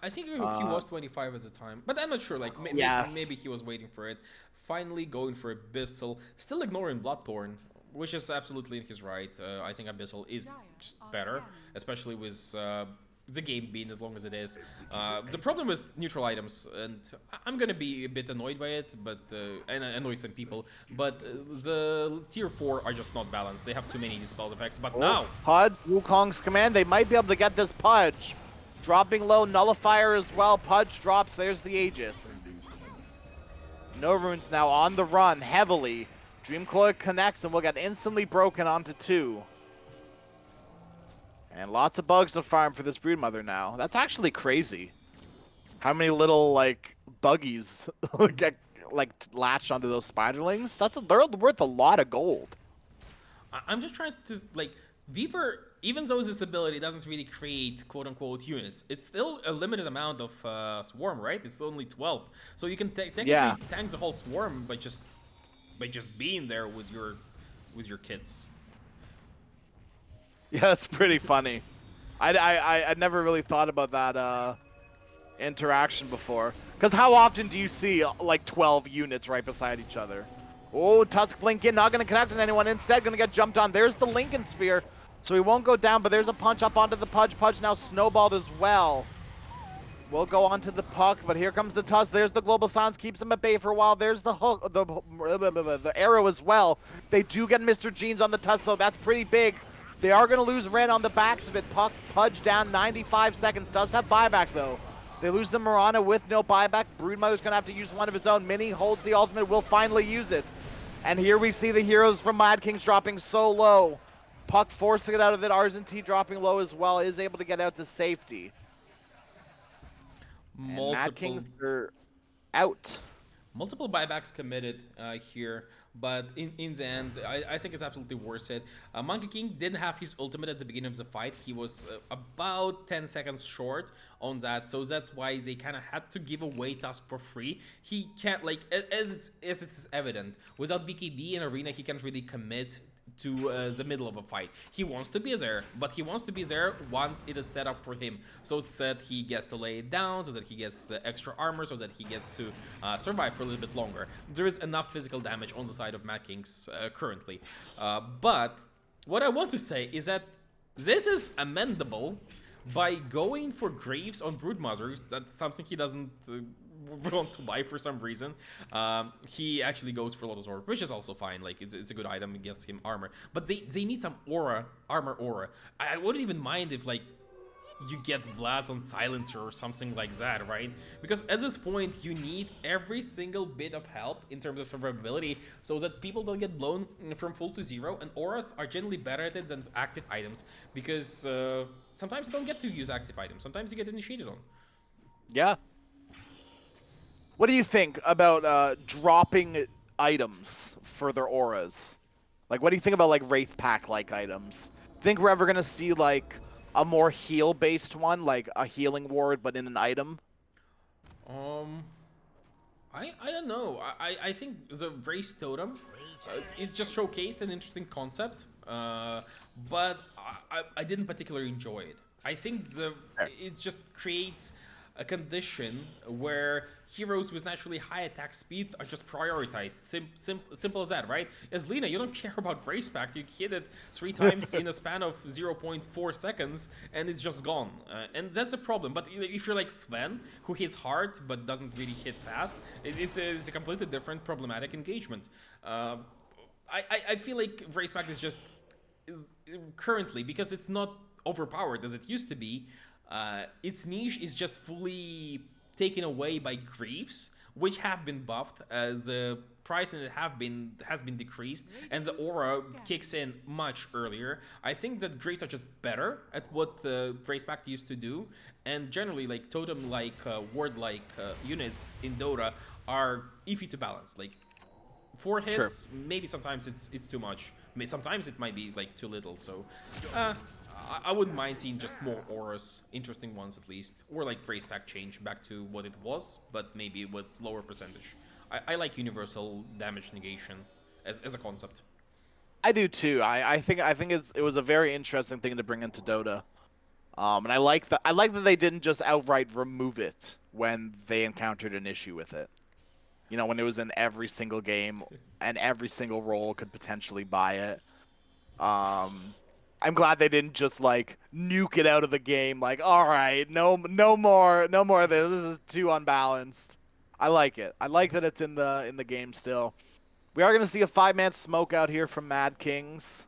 I think he was 25 at the time, but I'm not sure. Like maybe he was waiting for it. Finally going for Abyssal, still ignoring Bloodthorn, which is absolutely in his right. I think Abyssal is just better, especially with the game being as long as it is. The problem is neutral items, and I'm gonna be a bit annoyed by it, but and annoy some people. But the tier 4 are just not balanced. They have too many dispel effects. But now, Pudge, Wukong's command. They might be able to get this Pudge. Dropping low, Nullifier as well. Pudge drops. There's the Aegis. No Runes now on the run heavily. Dream Coil connects and will get instantly broken onto 2. And lots of bugs to farm for this Broodmother now. That's actually crazy. How many little, like, buggies get, like, latched onto those spiderlings? They're worth a lot of gold. I'm just trying to, like, Weaver, even though this ability doesn't really create quote-unquote units, it's still a limited amount of Swarm, right? It's only 12. So you can technically tank the whole Swarm by just being there with your kids. Yeah, that's pretty funny. I never really thought about that interaction before. Because how often do you see like 12 units right beside each other? Oh, Tusk Blinkin, not going to connect on anyone. Instead, going to get jumped on. There's the Lincoln Sphere. So he won't go down, but there's a punch up onto the Pudge. Pudge now snowballed as well. We'll go onto the puck, but here comes the Tusk. There's the Global Silence, keeps him at bay for a while. There's the hook, the arrow as well. They do get Mr. Jeans on the Tusk, though. That's pretty big. They are going to lose Ren on the backs of it. Puck, Pudge down 95 seconds. Does have buyback, though. They lose the Mirana with no buyback. Broodmother's going to have to use one of his own. Mini holds the ultimate, will finally use it. And here we see the heroes from Mad Kings dropping so low. Puck forcing it out of it. Argentine dropping low as well. Is able to get out to safety. And Mad Kings are out. Multiple buybacks committed here, but in the end, I think it's absolutely worth it. Monkey King didn't have his ultimate at the beginning of the fight. He was about 10 seconds short on that, so that's why they kind of had to give away Tusk for free. He can't, like, as it's evident, without BKB in Arena, he can't really commit to the middle of a fight. He wants to be there, but he wants to be there once it is set up for him, so that he gets to lay it down, so that he gets extra armor, so that he gets to survive for a little bit longer. There is enough physical damage on the side of Mad Kings currently. But what I want to say is that this is amendable by going for Graves on Broodmothers. That's something he doesn't want to buy for some reason. He actually goes for Lotus Orb, which is also fine. Like, it's a good item, it gets him armor. But they need some armor aura. I wouldn't even mind if, like, you get Vlad's on Silencer or something like that, right? Because at this point, you need every single bit of help in terms of survivability so that people don't get blown from full to zero, and auras are generally better at it than active items, because sometimes you don't get to use active items. Sometimes you get initiated on. Yeah. What do you think about dropping items for their auras? Like, what do you think about, like, Wraith Pack-like items? Think we're ever going to see, like, a more heal-based one, like a healing ward, but in an item? I don't know. I think the race totem it just showcased an interesting concept, but I didn't particularly enjoy it. I think it just creates a condition where heroes with naturally high attack speed are just prioritized. Simple as that, right? As Lina, you don't care about race pact. You hit it 3 times in a span of 0.4 seconds, and it's just gone. And that's a problem. But if you're like Sven, who hits hard but doesn't really hit fast, it's a completely different problematic engagement. I feel like race pact is currently, because it's not overpowered as it used to be, its niche is just fully taken away by Greaves, which have been buffed as the price in it has been decreased, and the aura kicks in much earlier. I think that Greaves are just better at what Race Pact used to do, and generally like totem-like, ward-like units in Dota are iffy to balance. Like 4 hits, Sure. maybe sometimes it's too much. Sometimes it might be like too little. So I wouldn't mind seeing just more auras, interesting ones at least, or like race pack change back to what it was, but maybe with lower percentage. I like universal damage negation as a concept. I do too. I think it was a very interesting thing to bring into Dota. And I like that they didn't just outright remove it when they encountered an issue with it. You know, when it was in every single game and every single role could potentially buy it. I'm glad they didn't just like nuke it out of the game. Like, all right, no more of this. This is too unbalanced. I like it. I like that it's in the game still. We are gonna see a 5-man smoke out here from Mad Kings,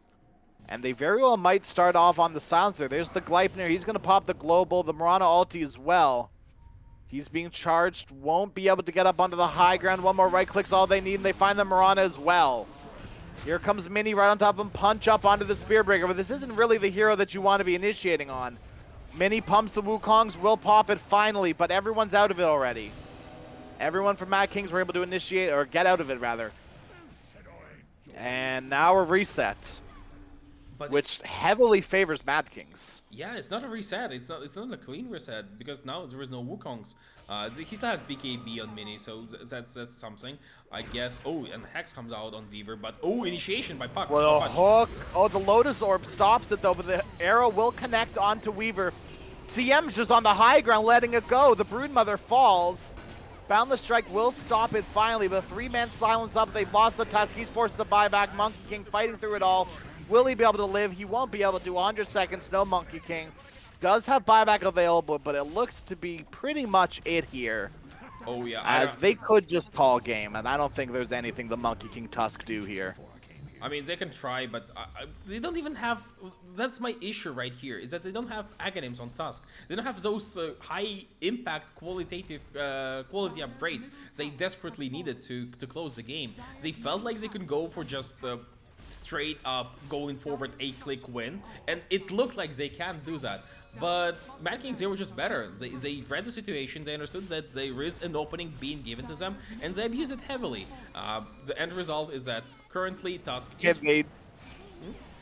and they very well might start off on the silencer. There's the Gleipnir. He's gonna pop the global. The Mirana ulti as well. He's being charged. Won't be able to get up onto the high ground. One more right click's all they need, and they find the Mirana as well. Here comes Mini right on top of him. Punch up onto the Spearbreaker, but this isn't really the hero that you want to be initiating on. Mini pumps the Wukongs, will pop it finally, but everyone's out of it already. Everyone from Mad Kings were able to initiate, or get out of it rather. And now a reset, But which heavily favors Mad Kings. yeah, it's not a reset. It's not a clean reset because now there is no Wukongs. He still has BKB on Mini, so that's something, I guess. Oh, and Hex comes out on Weaver, but initiation by Puck. Well, Punch. hook. Oh, the Lotus Orb stops it though, but the arrow will connect onto Weaver. CM's just on the high ground letting it go. The Broodmother falls. Boundless Strike will stop it finally, but a 3-man silence up. They've lost the Tusk. He's forced to buy back. Monkey King fighting through it all. Will he be able to live? He won't be able to. 100 seconds, no Monkey King. Does have buyback available, but it looks to be pretty much it here. Oh yeah, As they could just call game, and I don't think there's anything the Monkey King Tusk do here. I mean, they can try, but they don't even have... That's my issue right here, is that they don't have Aghanims on Tusk. They don't have those high-impact quality upgrades they desperately needed to close the game. They felt like they could go for just straight up, going forward, 8-click win, and it looked like they can do that. But Mad Kings, they were just better. They read the situation, they understood that there is an opening being given to them, and they abused it heavily. The end result is that currently Tusk is... They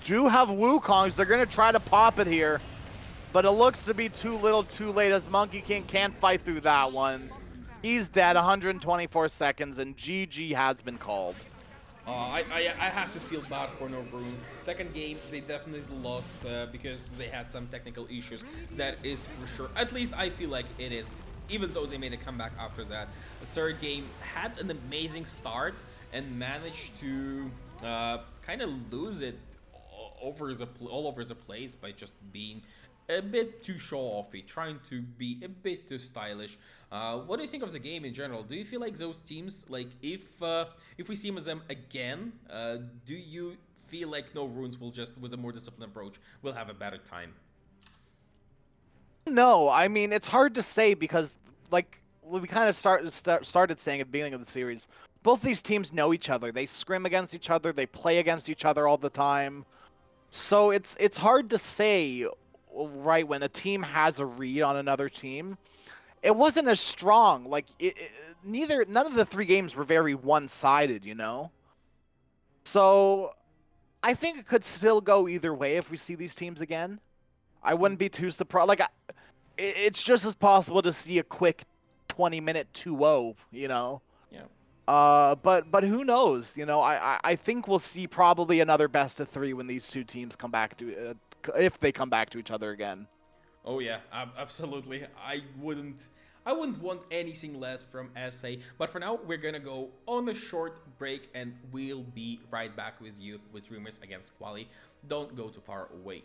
do have Wukongs. They're going to try to pop it here, but it looks to be too little too late as Monkey King can't fight through that one. He's dead, 124 seconds, and GG has been called. I have to feel bad for No Runes. Second game, they definitely lost because they had some technical issues. That is for sure. At least I feel like it is, even though they made a comeback after that. The third game had an amazing start and managed to kind of lose it all over the place by just being a bit too show-offy, trying to be a bit too stylish. What do you think of the game in general? Do you feel like those teams, like if we see them again, do you feel like No Runes will just, with a more disciplined approach, will have a better time? No, I mean, it's hard to say because, like, we kind of started saying at the beginning of the series, both these teams know each other. They scrim against each other. They play against each other all the time. So it's hard to say, right, when a team has a read on another team. It wasn't as strong. Like, none of the 3 games were very one-sided, you know? So I think it could still go either way if we see these teams again. I wouldn't be too surprised. Like, it's just as possible to see a quick 20-minute 2-0, you know. Yeah. But who knows? You know, I think we'll see probably another best of 3 when these two teams come back to if they come back to each other again. Oh yeah, absolutely. I wouldn't want anything less from SA. But for now, we're gonna go on a short break, and we'll be right back with you with Rumors Against Quali. Don't go too far away.